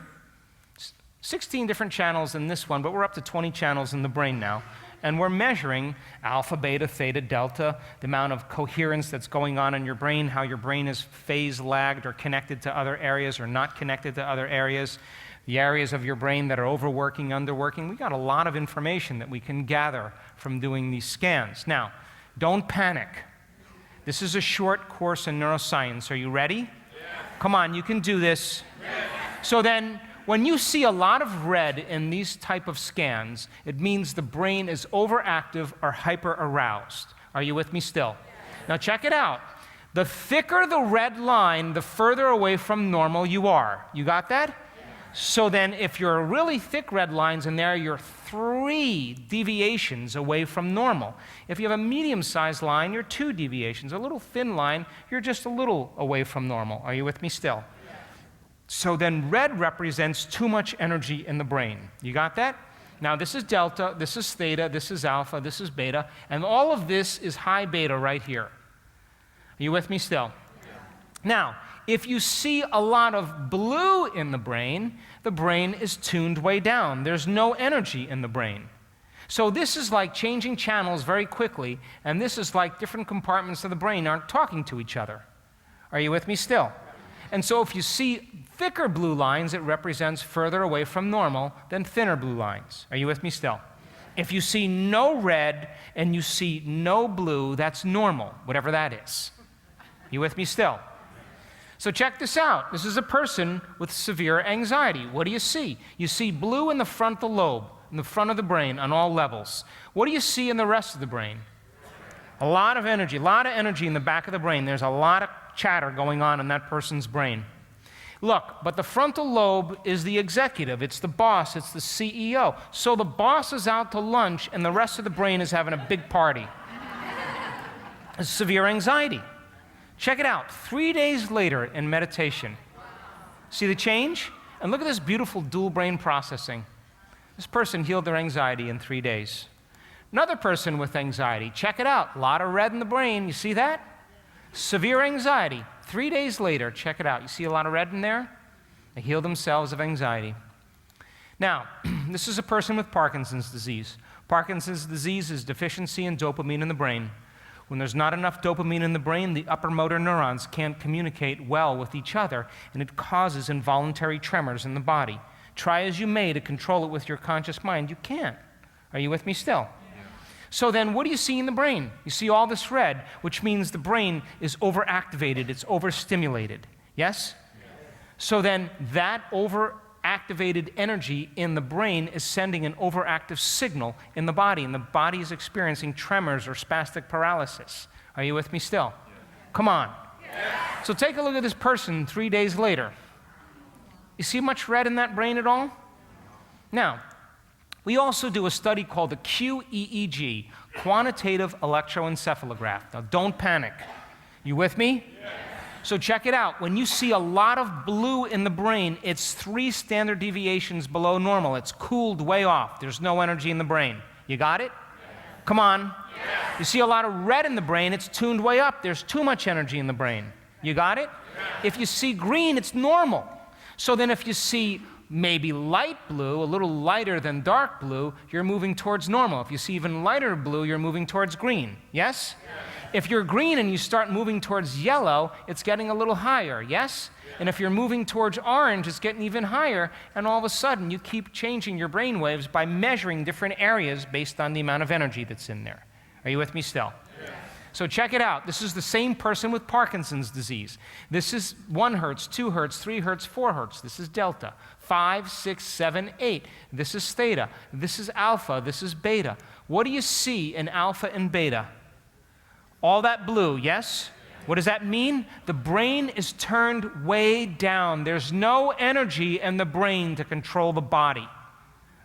16 different channels in this one, but we're up to 20 channels in the brain now. And we're measuring alpha, beta, theta, delta, the amount of coherence that's going on in your brain, how your brain is phase lagged or connected to other areas or not connected to other areas, the areas of your brain that are overworking, underworking. We got a lot of information that we can gather from doing these scans. Now, don't panic. This is a short course in neuroscience. Are you ready? Yes. Come on, you can do this. Yes. So then, when you see a lot of red in these type of scans, it means the brain is overactive or hyper-aroused. Are you with me still? Yes. Now check it out. The thicker the red line, the further away from normal you are. You got that? Yes. So then if you're really thick red lines in there, you're 3 deviations away from normal. If you have a medium-sized line, you're 2 deviations. A little thin line, you're just a little away from normal. Are you with me still? So then red represents too much energy in the brain. You got that? Now this is delta, this is theta, this is alpha, this is beta, and all of this is high beta right here. Are you with me still? Yeah. Now, if you see a lot of blue in the brain is tuned way down. There's no energy in the brain. So this is like changing channels very quickly, and this is like different compartments of the brain aren't talking to each other. Are you with me still? And so if you see thicker blue lines, it represents further away from normal than thinner blue lines. Are you with me still? If you see no red and you see no blue, that's normal, whatever that is. You with me still? So check this out. This is a person with severe anxiety. What do you see? You see blue in the frontal lobe, in the front of the brain on all levels. What do you see in the rest of the brain? A lot of energy in the back of the brain. There's a lot of chatter going on in that person's brain. Look, but the frontal lobe is the executive. It's the boss. It's the CEO. So the boss is out to lunch, and the rest of the brain is having a big party. It's severe anxiety. Check it out. 3 days later in meditation. See the change? And look at this beautiful dual brain processing. This person healed their anxiety in 3 days. Another person with anxiety, check it out. A lot of red in the brain. You see that? Severe anxiety. 3 days later, check it out. You see a lot of red in there? They heal themselves of anxiety. Now, this is a person with Parkinson's disease. Parkinson's disease is deficiency in dopamine in the brain. When there's not enough dopamine in the brain, the upper motor neurons can't communicate well with each other, and it causes involuntary tremors in the body. Try as you may to control it with your conscious mind, you can't. Are you with me still? So then what do you see in the brain? You see all this red, which means the brain is overactivated, it's overstimulated. Yes? So then that overactivated energy in the brain is sending an overactive signal in the body, and the body is experiencing tremors or spastic paralysis. Are you with me still? Come on. So take a look at this person 3 days later. You see much red in that brain at all? Now, we also do a study called the QEEG, Quantitative Electroencephalograph. Now, don't panic. You with me? Yes. So check it out. When you see a lot of blue in the brain, it's 3 standard deviations below normal. It's cooled way off. There's no energy in the brain. You got it? Yes. Come on. Yes. You see a lot of red in the brain, it's tuned way up. There's too much energy in the brain. You got it? Yes. If you see green, it's normal. So then if you see maybe light blue, a little lighter than dark blue, you're moving towards normal. If you see even lighter blue, you're moving towards green. Yes? If you're green and you start moving towards yellow, it's getting a little higher. Yes? And if you're moving towards orange, it's getting even higher. And all of a sudden, you keep changing your brain waves by measuring different areas based on the amount of energy that's in there. Are you with me still? So check it out. This is the same person with Parkinson's disease. This is 1 hertz, 2 hertz, 3 hertz, 4 hertz. This is delta. 5, 6, 7, 8. This is theta. This is alpha. This is beta. What do you see in alpha and beta? All that blue, yes? What does that mean? The brain is turned way down. There's no energy in the brain to control the body.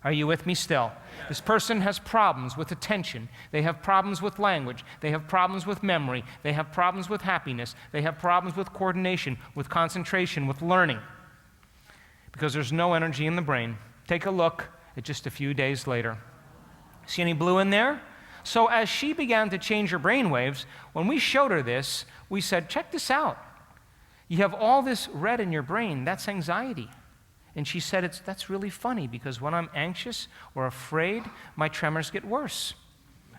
Are you with me still? This person has problems with attention. They have problems with language. They have problems with memory. They have problems with happiness. They have problems with coordination, with concentration, with learning. Because there's no energy in the brain. Take a look at just a few days later. See any blue in there? So as she began to change her brain waves, when we showed her this, we said, check this out. You have all this red in your brain. That's anxiety. And she said, that's really funny because when I'm anxious or afraid, my tremors get worse.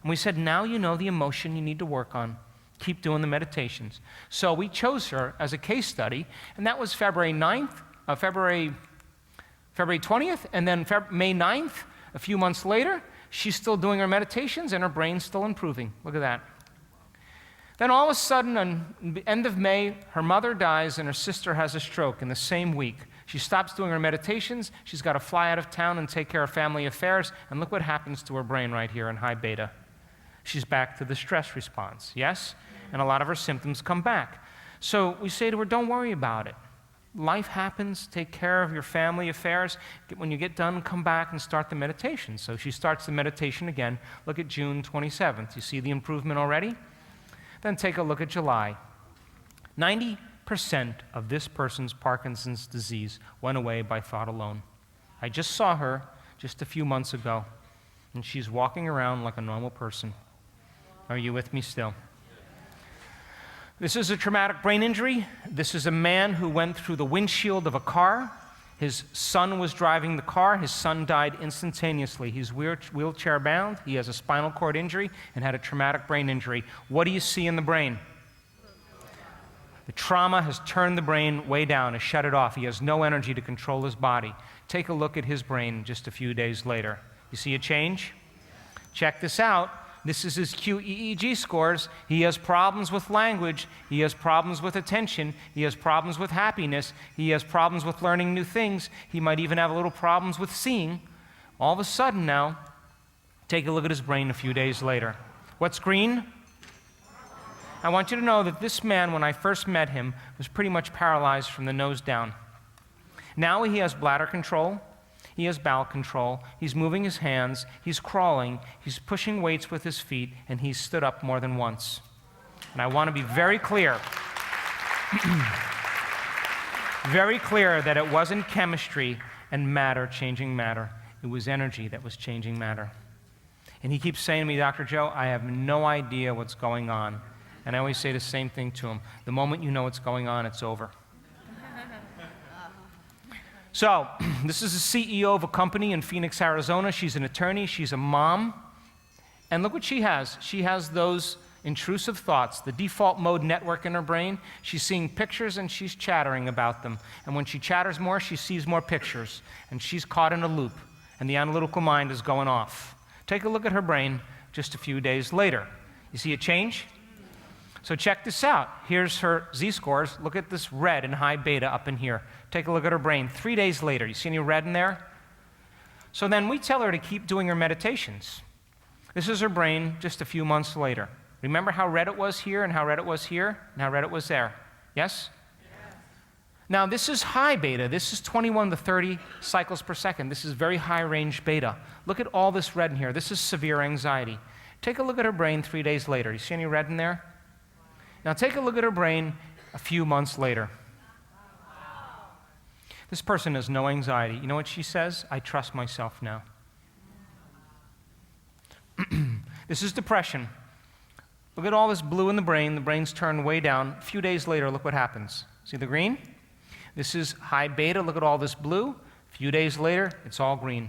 And we said, now you know the emotion you need to work on. Keep doing the meditations. So we chose her as a case study, and that was February 20th, and then May 9th, a few months later, she's still doing her meditations and her brain's still improving. Look at that. Then all of a sudden, on the end of May, her mother dies and her sister has a stroke in the same week. She stops doing her meditations, she's got to fly out of town and take care of family affairs, and look what happens to her brain right here in high beta. She's back to the stress response, yes? And a lot of her symptoms come back. So we say to her, don't worry about it. Life happens, take care of your family affairs. When you get done, come back and start the meditation. So she starts the meditation again. Look at June 27th. You see the improvement already? Then take a look at July. 90% of this person's Parkinson's disease went away by thought alone. I just saw her just a few months ago, and she's walking around like a normal person. Are you with me still? This is a traumatic brain injury. This is a man who went through the windshield of a car. His son was driving the car. His son died instantaneously. He's wheelchair bound. He has a spinal cord injury and had a traumatic brain injury. What do you see in the brain? The trauma has turned the brain way down, has shut it off. He has no energy to control his body. Take a look at his brain just a few days later. You see a change? Check this out. This is his QEEG scores. He has problems with language. He has problems with attention. He has problems with happiness. He has problems with learning new things. He might even have a little problems with seeing. All of a sudden now, take a look at his brain a few days later. What's green? I want you to know that this man, when I first met him, was pretty much paralyzed from the nose down. Now he has bladder control. He has bowel control. He's moving his hands. He's crawling. He's pushing weights with his feet, and he's stood up more than once. And I want to be very clear, very clear that it wasn't chemistry and matter changing matter. It was energy that was changing matter. And he keeps saying to me, Dr. Joe, I have no idea what's going on. And I always say the same thing to him. The moment you know what's going on, it's over. So, this is the CEO of a company in Phoenix, Arizona. She's an attorney. She's a mom. And look what she has. She has those intrusive thoughts, the default mode network in her brain. She's seeing pictures and she's chattering about them. And when she chatters more, she sees more pictures. And she's caught in a loop. And the analytical mind is going off. Take a look at her brain just a few days later. You see a change? So check this out. Here's her Z-scores. Look at this red and high beta up in here. Take a look at her brain 3 days later. You see any red in there? So then we tell her to keep doing her meditations. This is her brain just a few months later. Remember how red it was here and how red it was here and how red it was there? Yes? Yes. Now this is high beta. This is 21 to 30 cycles per second. This is very high range beta. Look at all this red in here. This is severe anxiety. Take a look at her brain 3 days later. You see any red in there? Now take a look at her brain a few months later. This person has no anxiety. You know what she says? I trust myself now. This is depression. Look at all this blue in the brain. The brain's turned way down. A few days later, look what happens. See the green? This is high beta. Look at all this blue. A few days later, it's all green.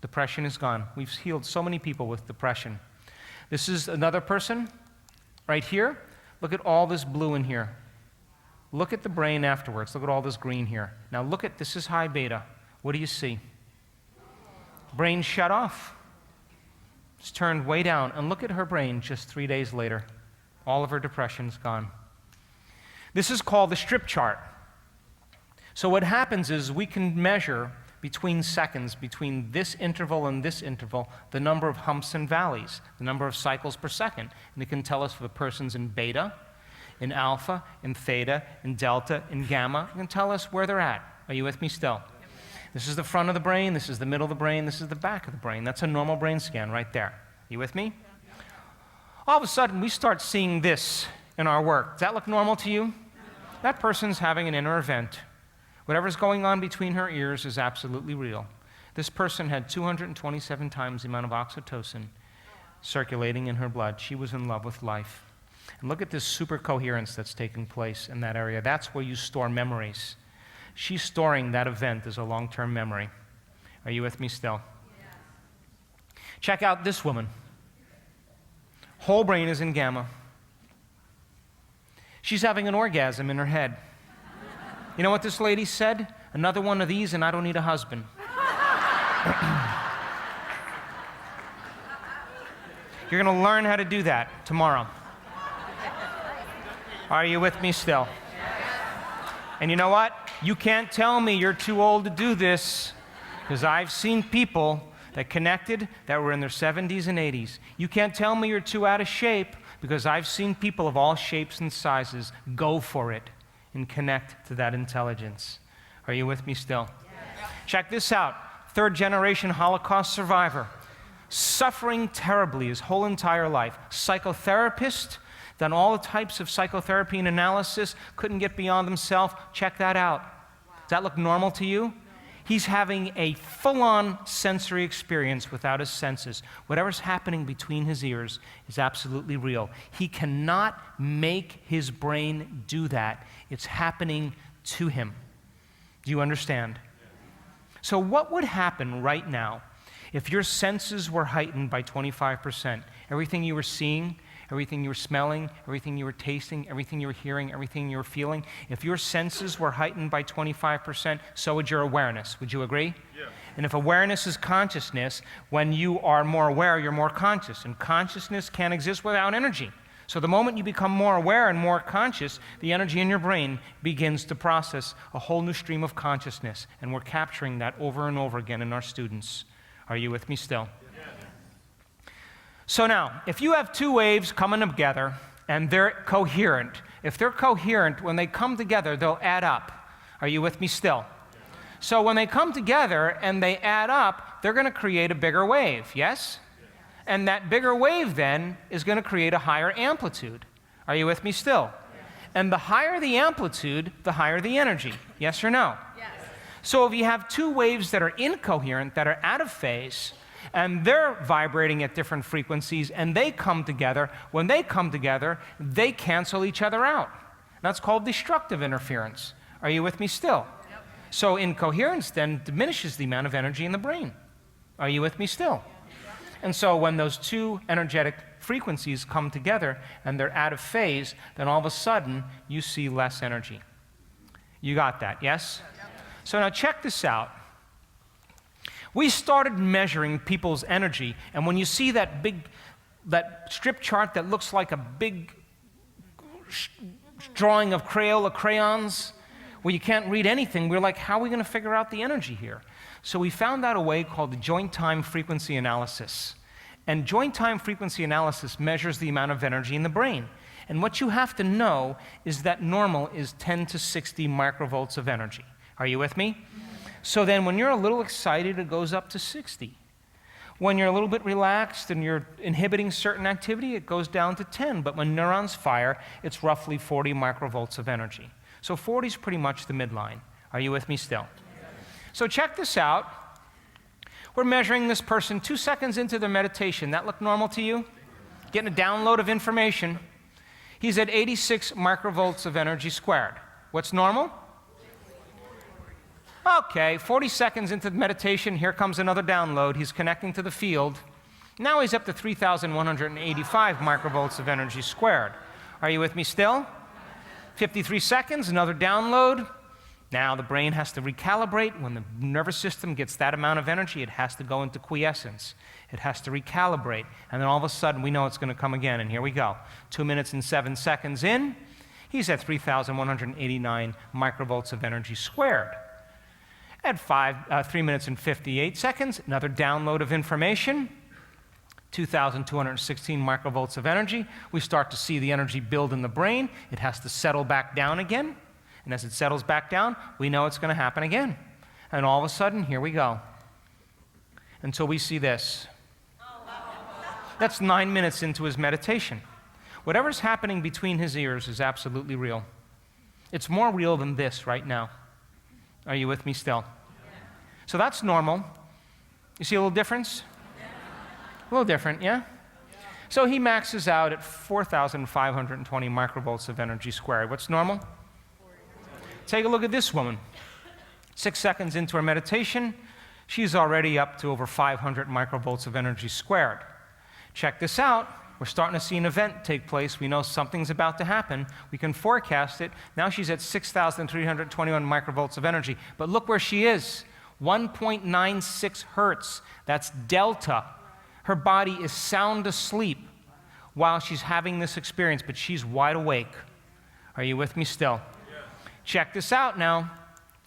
Depression is gone. We've healed so many people with depression. This is another person right here. Look at all this blue in here. Look at the brain afterwards. Look at all this green here. Now look at, this is high beta. What do you see? Brain shut off. It's turned way down. And look at her brain just 3 days later. All of her depression's gone. This is called the strip chart. So what happens is we can measure between seconds, between this interval and this interval, the number of humps and valleys, the number of cycles per second. And it can tell us if a person's in beta, in alpha, in theta, in delta, in gamma. It can tell us where they're at. Are you with me still? This is the front of the brain, this is the middle of the brain, this is the back of the brain. That's a normal brain scan right there. You with me? All of a sudden, we start seeing this in our work. Does that look normal to you? That person's having an inner event. Whatever's going on between her ears is absolutely real. This person had 227 times the amount of oxytocin circulating in her blood. She was in love with life. And look at this super coherence that's taking place in that area. That's where you store memories. She's storing that event as a long-term memory. Are you with me still? Yes. Check out this woman. Whole brain is in gamma. She's having an orgasm in her head. You know what this lady said? Another one of these and I don't need a husband. You're going to learn how to do that tomorrow. Are you with me still? And you know what? You can't tell me you're too old to do this, because I've seen people that connected that were in their 70s and 80s. You can't tell me you're too out of shape, because I've seen people of all shapes and sizes go for it and connect to that intelligence. Are you with me still? Yes. Check this out. Third-generation Holocaust survivor, suffering terribly his whole entire life. Psychotherapist, done all the types of psychotherapy and analysis, couldn't get beyond himself. Check that out. Does that look normal to you? No. He's having a full-on sensory experience without his senses. Whatever's happening between his ears is absolutely real. He cannot make his brain do that. It's happening to him. Do you understand? So what would happen right now if your senses were heightened by 25%? Everything you were seeing, everything you were smelling, everything you were tasting, everything you were hearing, everything you were feeling. If your senses were heightened by 25%, so would your awareness. Would you agree? Yeah. And if awareness is consciousness, when you are more aware, you're more conscious. And consciousness can't exist without energy. So the moment you become more aware and more conscious, the energy in your brain begins to process a whole new stream of consciousness. And we're capturing that over and over again in our students. Are you with me still? So now, if you have two waves coming together and they're coherent, if they're coherent, when they come together, they'll add up. Are you with me still? So when they come together and they add up, they're going to create a bigger wave, yes? And that bigger wave then is going to create a higher amplitude. Are you with me still? And the higher the amplitude, the higher the energy. Yes or no? Yes. So if you have two waves that are incoherent, that are out of phase, and they're vibrating at different frequencies, and they come together, when they come together, they cancel each other out. That's called destructive interference. Are you with me still? Yep. So incoherence then diminishes the amount of energy in the brain. Are you with me still? Yep. And so when those two energetic frequencies come together and they're out of phase, then all of a sudden you see less energy. You got that, yes? Yep. So now check this out. We started measuring people's energy, and when you see that strip chart that looks like a big drawing of Crayola crayons, where you can't read anything, we're like, how are we going to figure out the energy here? So we found out a way called the joint time frequency analysis. And joint time frequency analysis measures the amount of energy in the brain. And what you have to know is that normal is 10 to 60 microvolts of energy. Are you with me? So then when you're a little excited, it goes up to 60. When you're a little bit relaxed and you're inhibiting certain activity, it goes down to 10. But when neurons fire, it's roughly 40 microvolts of energy. So 40 is pretty much the midline. Are you with me still? So check this out. We're measuring this person 2 seconds into their meditation. That look normal to you? Getting a download of information. He's at 86 microvolts of energy squared. What's normal? Okay, 40 seconds into the meditation, here comes another download. He's connecting to the field. Now he's up to 3,185 microvolts of energy squared. Are you with me still? 53 seconds, another download. Now the brain has to recalibrate. When the nervous system gets that amount of energy, it has to go into quiescence. It has to recalibrate. And then all of a sudden, we know it's going to come again. And here we go. 2 minutes and 7 seconds in, he's at 3,189 microvolts of energy squared. At 3 minutes and 58 seconds, another download of information, 2,216 microvolts of energy. We start to see the energy build in the brain. It has to settle back down again. And as it settles back down, we know it's going to happen again. And all of a sudden, here we go. Until we see this. That's 9 minutes into his meditation. Whatever's happening between his ears is absolutely real. It's more real than this right now. Are you with me still? So that's normal. You see a little difference? A little different, yeah? So he maxes out at 4,520 microvolts of energy squared. What's normal? Take a look at this woman. 6 seconds into her meditation, she's already up to over 500 microvolts of energy squared. Check this out. We're starting to see an event take place. We know something's about to happen. We can forecast it. Now she's at 6,321 microvolts of energy. But look where she is, 1.96 hertz. That's delta. Her body is sound asleep while she's having this experience, but she's wide awake. Are you with me still? Yeah. Check this out now.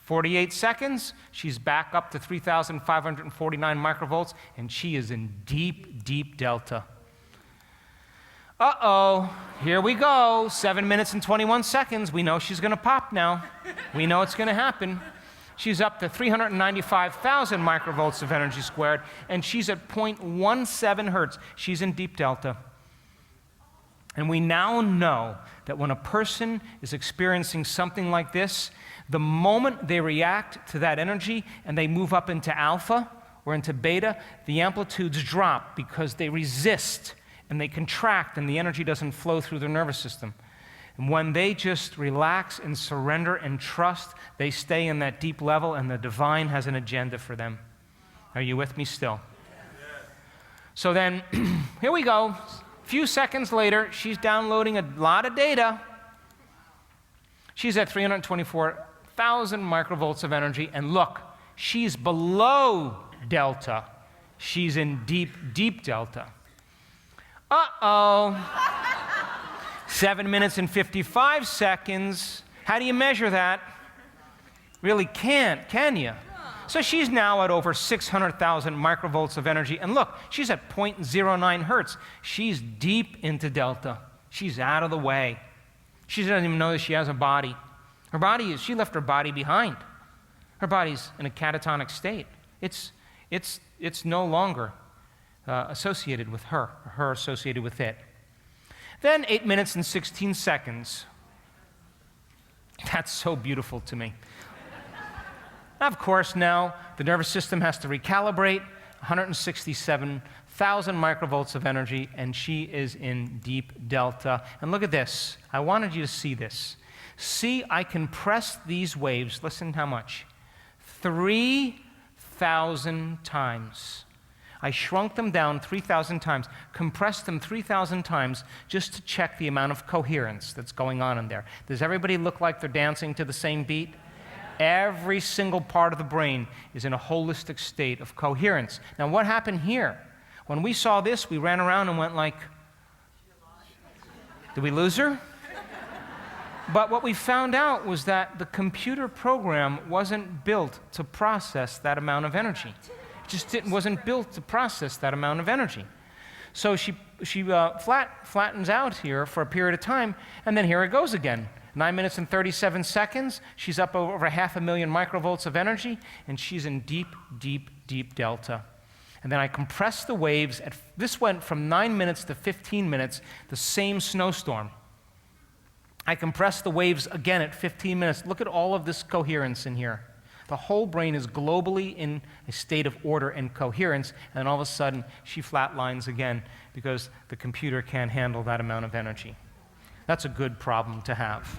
48 seconds, she's back up to 3,549 microvolts, and she is in deep, deep delta. Uh-oh, here we go. 7 minutes and 21 seconds. We know she's going to pop now. We know it's going to happen. She's up to 395,000 microvolts of energy squared, and she's at 0.17 hertz. She's in deep delta. And we now know that when a person is experiencing something like this, the moment they react to that energy and they move up into alpha or into beta, the amplitudes drop because they resist and they contract and the energy doesn't flow through their nervous system. And when they just relax and surrender and trust, they stay in that deep level and the divine has an agenda for them. Are you with me still? Yes. So then, here we go. A few seconds later, she's downloading a lot of data. She's at 324,000 microvolts of energy, and look, she's below delta. She's in deep, deep delta. Uh-oh. 7 minutes and 55 seconds. How do you measure that? Really can't, can you? So she's now at over 600,000 microvolts of energy. And look, she's at 0.09 hertz. She's deep into delta. She's out of the way. She doesn't even know that she has a body. She left her body behind. Her body's in a catatonic state. It's no longer associated with her, or her associated with it. Then 8 minutes and 16 seconds. That's so beautiful to me. Of course, now the nervous system has to recalibrate, 167,000 microvolts of energy, and she is in deep delta. And look at this. I wanted you to see this. See, I compressed these waves, listen how much, 3,000 times. I shrunk them down 3,000 times, compressed them 3,000 times just to check the amount of coherence that's going on in there. Does everybody look like they're dancing to the same beat? Every single part of the brain is in a holistic state of coherence. Now, what happened here? When we saw this, we ran around and went like, did we lose her? But what we found out was that the computer program wasn't built to process that amount of energy. It just wasn't built to process that amount of energy. So she flattens out here for a period of time, and then here it goes again. 9 minutes and 37 seconds, she's up over 500,000 microvolts of energy, and she's in deep, deep, deep delta. And then I compressed the waves. This went from 9 minutes to 15 minutes, the same snowstorm. I compressed the waves again at 15 minutes. Look at all of this coherence in here. The whole brain is globally in a state of order and coherence, and then all of a sudden, she flatlines again because the computer can't handle that amount of energy. That's a good problem to have.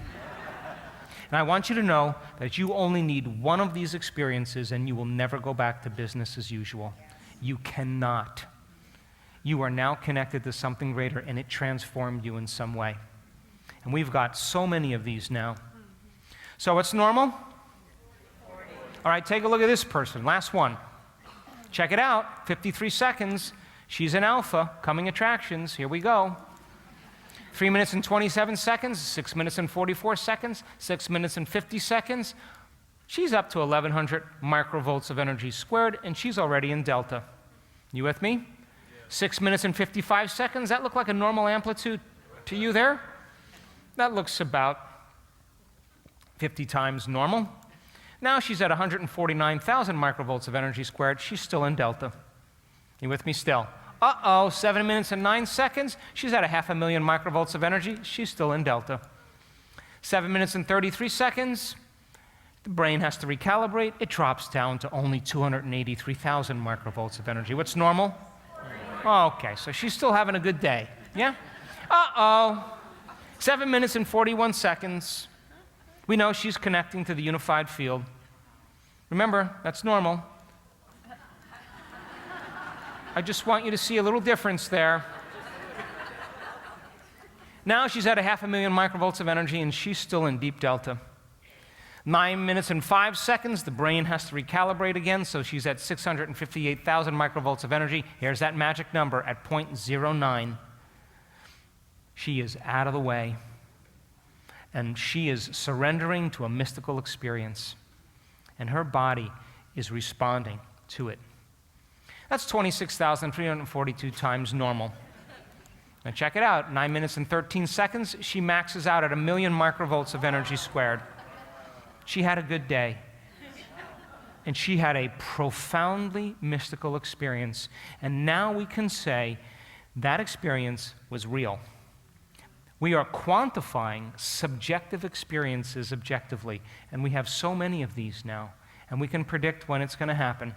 And I want you to know that you only need one of these experiences and you will never go back to business as usual. You cannot. You are now connected to something greater and it transformed you in some way. And we've got so many of these now. So what's normal? 40. All right, take a look at this person. Last one. Check it out. 53 seconds. She's in alpha, coming attractions. Here we go. 3 minutes and 27 seconds, 6 minutes and 44 seconds, 6 minutes and 50 seconds. She's up to 1,100 microvolts of energy squared, and she's already in delta. You with me? Yeah. 6 minutes and 55 seconds. That look like a normal amplitude to you there? That looks about 50 times normal. Now she's at 149,000 microvolts of energy squared. She's still in delta. You with me still? 7 minutes and 9 seconds. She's at 500,000 microvolts of energy. She's still in delta. 7 minutes and 33 seconds. The brain has to recalibrate. It drops down to only 283,000 microvolts of energy. What's normal? Okay, so she's still having a good day. Yeah? 7 minutes and 41 seconds. We know she's connecting to the unified field. Remember, that's normal. I just want you to see a little difference there. Now she's at 500,000 microvolts of energy, and she's still in deep delta. 9 minutes and 5 seconds, the brain has to recalibrate again, so she's at 658,000 microvolts of energy. Here's that magic number at 0.09. She is out of the way, and she is surrendering to a mystical experience, and her body is responding to it. That's 26,342 times normal. Now check it out, 9 minutes and 13 seconds, she maxes out at 1,000,000 microvolts of energy squared. She had a good day. And she had a profoundly mystical experience. And now we can say that experience was real. We are quantifying subjective experiences objectively, and we have so many of these now, and we can predict when it's going to happen.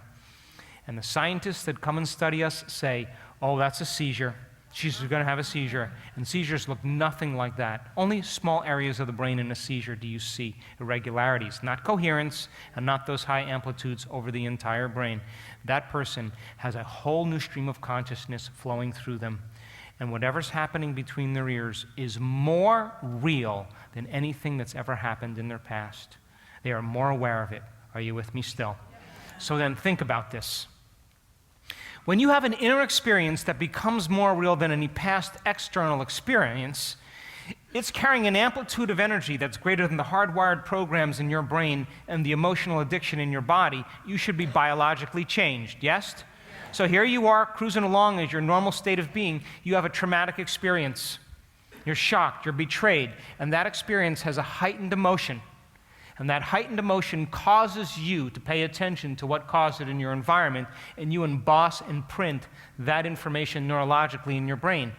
And the scientists that come and study us say, oh, that's a seizure. She's going to have a seizure. And seizures look nothing like that. Only small areas of the brain in a seizure do you see irregularities, not coherence and not those high amplitudes over the entire brain. That person has a whole new stream of consciousness flowing through them. And whatever's happening between their ears is more real than anything that's ever happened in their past. They are more aware of it. Are you with me still? So then think about this. When you have an inner experience that becomes more real than any past external experience, it's carrying an amplitude of energy that's greater than the hardwired programs in your brain and the emotional addiction in your body. You should be biologically changed, yes? So here you are cruising along as your normal state of being. You have a traumatic experience. You're shocked, you're betrayed, and that experience has a heightened emotion. And that heightened emotion causes you to pay attention to what caused it in your environment, and you emboss and print that information neurologically in your brain.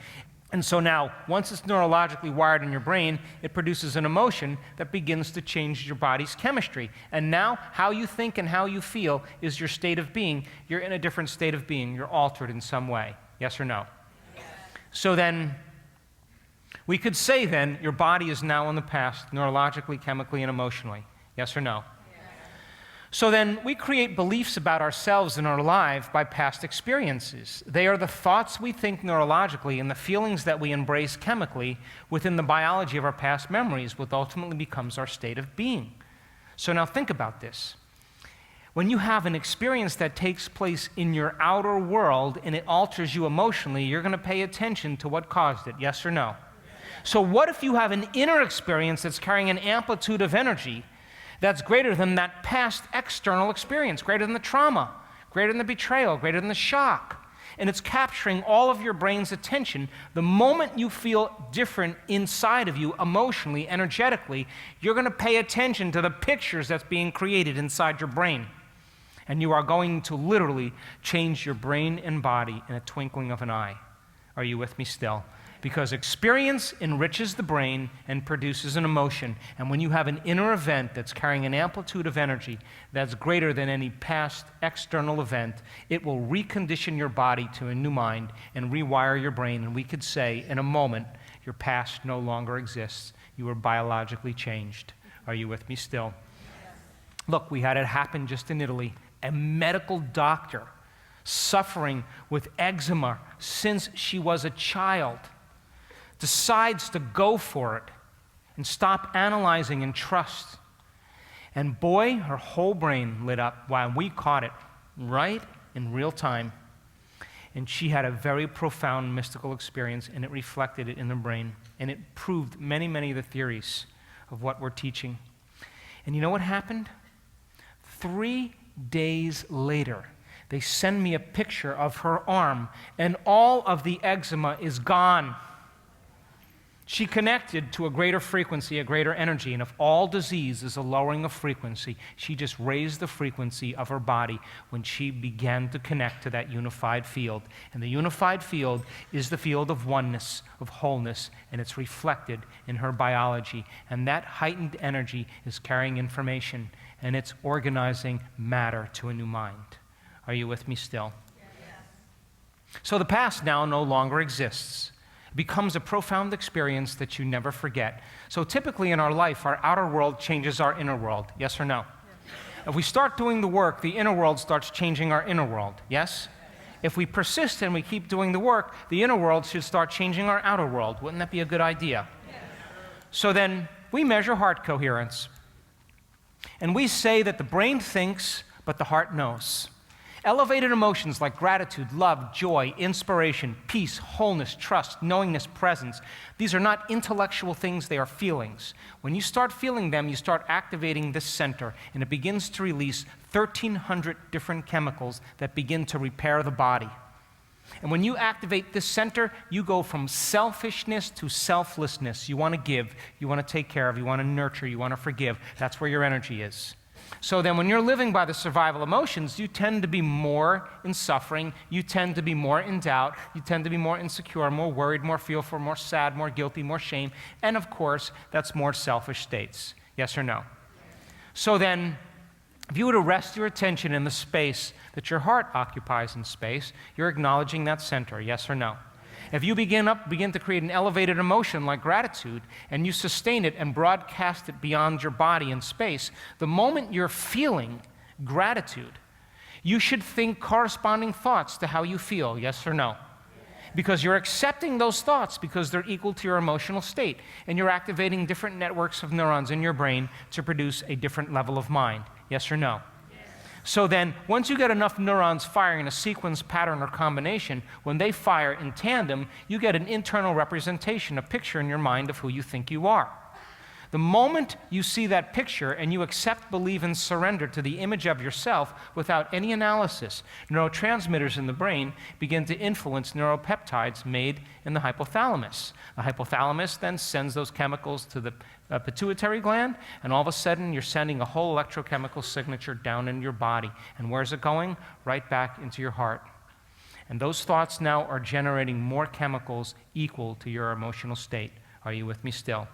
And so now, once it's neurologically wired in your brain, it produces an emotion that begins to change your body's chemistry. And now, how you think and how you feel is your state of being. You're in a different state of being. You're altered in some way. Yes or no? Yes. So then, we could say then, your body is now in the past, neurologically, chemically, and emotionally. Yes or no? So then we create beliefs about ourselves and our life by past experiences. They are the thoughts we think neurologically and the feelings that we embrace chemically within the biology of our past memories, what ultimately becomes our state of being. So now think about this. When you have an experience that takes place in your outer world and it alters you emotionally, you're going to pay attention to what caused it, yes or no? So what if you have an inner experience that's carrying an amplitude of energy that's greater than that past external experience, greater than the trauma, greater than the betrayal, greater than the shock. And it's capturing all of your brain's attention. The moment you feel different inside of you, emotionally, energetically, you're going to pay attention to the pictures that's being created inside your brain. And you are going to literally change your brain and body in a twinkling of an eye. Are you with me still? Because experience enriches the brain and produces an emotion. And when you have an inner event that's carrying an amplitude of energy that's greater than any past external event, it will recondition your body to a new mind and rewire your brain. And we could say, in a moment, your past no longer exists. You are biologically changed. Are you with me still? Yes. Look, we had it happen just in Italy. A medical doctor suffering with eczema since she was a child decides to go for it and stop analyzing and trust. And boy, her whole brain lit up while we caught it right in real time. And she had a very profound mystical experience, and it reflected it in the brain. And it proved many, many of the theories of what we're teaching. And you know what happened? 3 days later, they send me a picture of her arm, and all of the eczema is gone. She connected to a greater frequency, a greater energy, and if all disease is a lowering of frequency, she just raised the frequency of her body when she began to connect to that unified field. And the unified field is the field of oneness, of wholeness, and it's reflected in her biology. And that heightened energy is carrying information, and it's organizing matter to a new mind. Are you with me still? Yes. So the past now no longer exists. Becomes a profound experience that you never forget. So typically in our life, our outer world changes our inner world. Yes or no? Yes. If we start doing the work, the inner world starts changing our inner world. Yes? If we persist and we keep doing the work, the inner world should start changing our outer world. Wouldn't that be a good idea? Yes. So then we measure heart coherence. And we say that the brain thinks, but the heart knows. Elevated emotions like gratitude, love, joy, inspiration, peace, wholeness, trust, knowingness, presence. These are not intellectual things, they are feelings. When you start feeling them, you start activating this center, and it begins to release 1,300 different chemicals that begin to repair the body. And when you activate this center, you go from selfishness to selflessness. You want to give, you want to take care of, you want to nurture, you want to forgive. That's where your energy is. So then when you're living by the survival emotions, you tend to be more in suffering, you tend to be more in doubt, you tend to be more insecure, more worried, more fearful, more sad, more guilty, more shame, and of course, that's more selfish states. Yes or no? So then, if you were to rest your attention in the space that your heart occupies in space, you're acknowledging that center, yes or no? If you begin to create an elevated emotion like gratitude, and you sustain it and broadcast it beyond your body in space, the moment you're feeling gratitude, you should think corresponding thoughts to how you feel, yes or no? Because you're accepting those thoughts because they're equal to your emotional state, and you're activating different networks of neurons in your brain to produce a different level of mind, yes or no? So then, once you get enough neurons firing in a sequence, pattern, or combination, when they fire in tandem, you get an internal representation, a picture in your mind of who you think you are. The moment you see that picture and you accept, believe, and surrender to the image of yourself without any analysis, neurotransmitters in the brain begin to influence neuropeptides made in the hypothalamus. The hypothalamus then sends those chemicals to the pituitary gland, and all of a sudden you're sending a whole electrochemical signature down in your body. And where's it going? Right back into your heart. And those thoughts now are generating more chemicals equal to your emotional state. Are you with me still?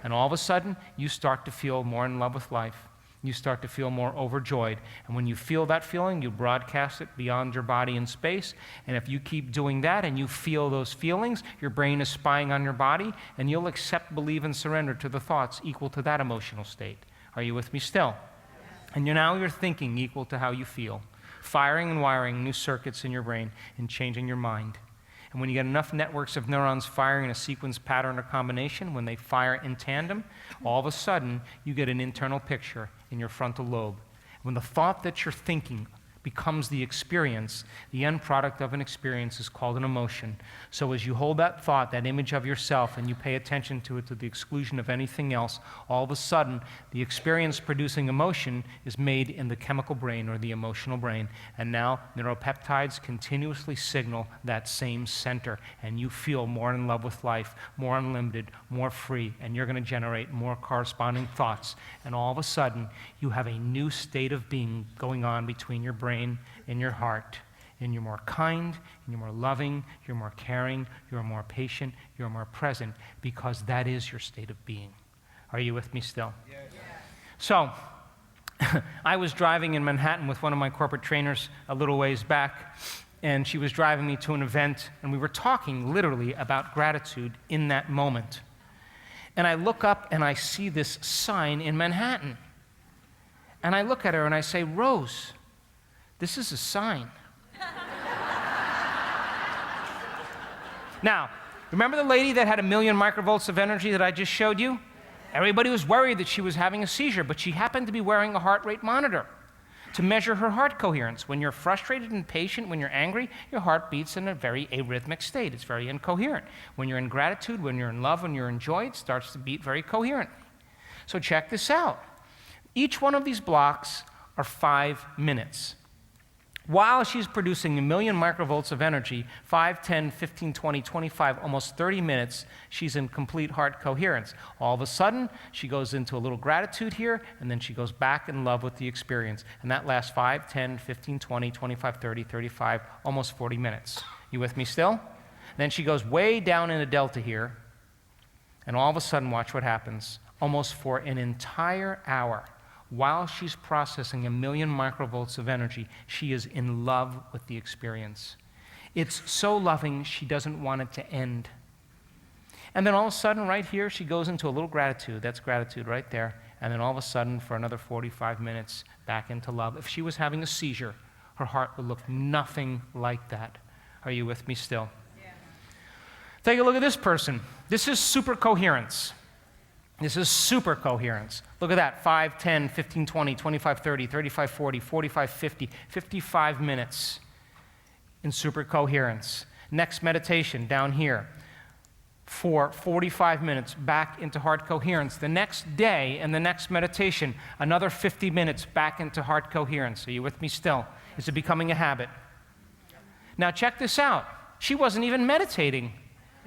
And all of a sudden, you start to feel more in love with life. You start to feel more overjoyed. And when you feel that feeling, you broadcast it beyond your body in space. And if you keep doing that and you feel those feelings, your brain is spying on your body, and you'll accept, believe, and surrender to the thoughts equal to that emotional state. Are you with me still? And now you're thinking equal to how you feel, firing and wiring new circuits in your brain and changing your mind. And when you get enough networks of neurons firing in a sequence, pattern, or combination, when they fire in tandem, all of a sudden, you get an internal picture in your frontal lobe. When the thought that you're thinking becomes the experience, the end product of an experience is called an emotion. So as you hold that thought, that image of yourself, and you pay attention to it to the exclusion of anything else, all of a sudden, the experience-producing emotion is made in the chemical brain or the emotional brain. And now neuropeptides continuously signal that same center, and you feel more in love with life, more unlimited, more free, and you're going to generate more corresponding thoughts. And all of a sudden, you have a new state of being going on between your brain and your heart. And you're more kind, and you're more loving, you're more caring, you're more patient, you're more present, because that is your state of being. Are you with me still? Yes. So, I was driving in Manhattan with one of my corporate trainers a little ways back, and she was driving me to an event, and we were talking literally about gratitude in that moment. And I look up and I see this sign in Manhattan. And I look at her and I say, Rose, this is a sign. Now, remember the lady that had 1 million microvolts of energy that I just showed you? Everybody was worried that she was having a seizure, but she happened to be wearing a heart rate monitor to measure her heart coherence. When you're frustrated and impatient, when you're angry, your heart beats in a very arrhythmic state. It's very incoherent. When you're in gratitude, when you're in love, when you're in joy, it starts to beat very coherently. So check this out. Each one of these blocks are 5 minutes. While she's producing 1 million microvolts of energy, 5, 10, 15, 20, 25, almost 30 minutes, she's in complete heart coherence. All of a sudden, she goes into a little gratitude here, and then she goes back in love with the experience. And that lasts 5, 10, 15, 20, 25, 30, 35, almost 40 minutes. You with me still? Then she goes way down in a delta here, and all of a sudden, watch what happens. Almost for an entire hour, while she's processing 1 million microvolts of energy, she is in love with the experience. It's so loving, she doesn't want it to end. And then all of a sudden, right here, she goes into a little gratitude. That's gratitude right there. And then all of a sudden, for another 45 minutes, back into love. If she was having a seizure, her heart would look nothing like that. Are you with me still? Yeah. Take a look at this person. This is super coherence. This is super coherence. Look at that, 5, 10, 15, 20, 25, 30, 35, 40, 45, 50, 55 minutes in super coherence. Next meditation, down here, for 45 minutes back into heart coherence. The next day and the next meditation, another 50 minutes back into heart coherence. Are you with me still? Is it becoming a habit? Now check this out. She wasn't even meditating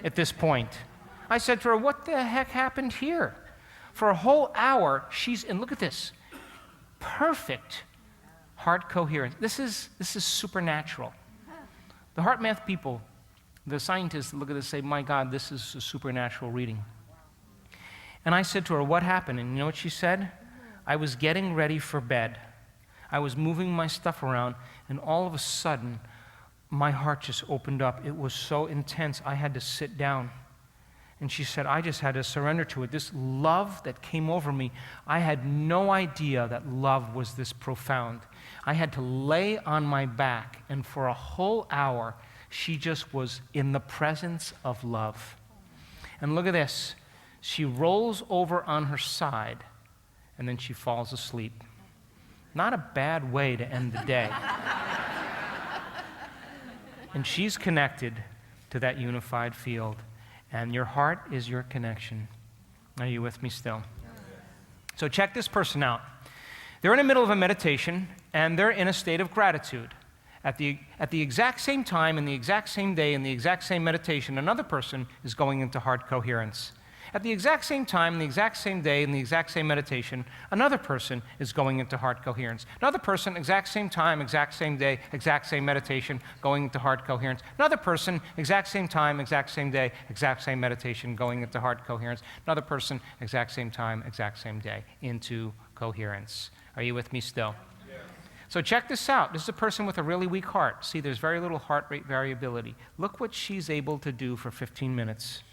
at this point. I said to her, what the heck happened here? For a whole hour, she's in, look at this, perfect heart coherence. This is supernatural. The heart math people, the scientists look at this and say, my God, this is a supernatural reading. And I said to her, what happened? And you know what she said? I was getting ready for bed. I was moving my stuff around, and all of a sudden, my heart just opened up. It was so intense, I had to sit down. And she said, I just had to surrender to it. This love that came over me, I had no idea that love was this profound. I had to lay on my back, and for a whole hour, she just was in the presence of love. And look at this. She rolls over on her side, and then she falls asleep. Not a bad way to end the day. And she's connected to that unified field. And your heart is your connection. Are you with me still? So check this person out. They're in the middle of a meditation, and they're in a state of gratitude. At the exact same time, in the exact same day, in the exact same meditation, another person is going into heart coherence. At the exact same time, in the exact same day, in the exact same meditation, another person is going into heart coherence. Another person, exact same time, exact same day, exact same meditation, going into heart coherence. Another person, exact same time, exact same day, exact same meditation, going into heart coherence. Another person, exact same time, exact same day, into coherence. Are you with me still? Yeah. So check this out. This is a person with a really weak heart. See, there's very little heart rate variability. Look what she's able to do for 15 minutes.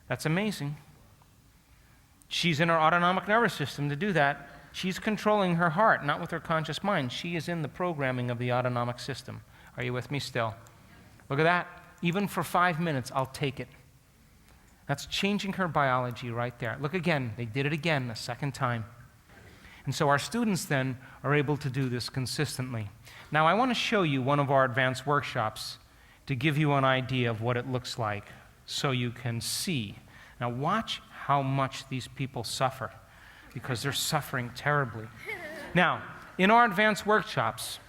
That's amazing. She's in her autonomic nervous system to do that. She's controlling her heart, not with her conscious mind. She is in the programming of the autonomic system. Are you with me still? Look at that. Even for 5 minutes, I'll take it. That's changing her biology right there. Look again. They did it again a second time. And so our students then are able to do this consistently. Now I want to show you one of our advanced workshops to give you an idea of what it looks like so you can see. Now watch how much these people suffer, because they're suffering terribly. Now, in our advanced workshops,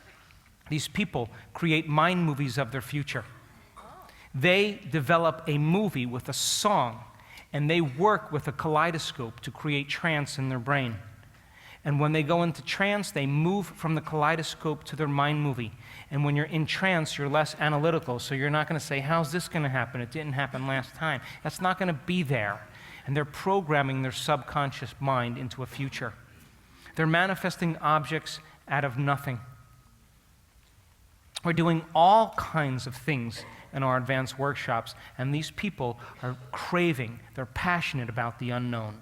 these people create mind movies of their future. They develop a movie with a song, and they work with a kaleidoscope to create trance in their brain. And when they go into trance, they move from the kaleidoscope to their mind movie. And when you're in trance, you're less analytical, so you're not going to say, how's this going to happen? It didn't happen last time. That's not going to be there. And they're programming their subconscious mind into a future. They're manifesting objects out of nothing. We're doing all kinds of things in our advanced workshops, and these people are craving, they're passionate about the unknown.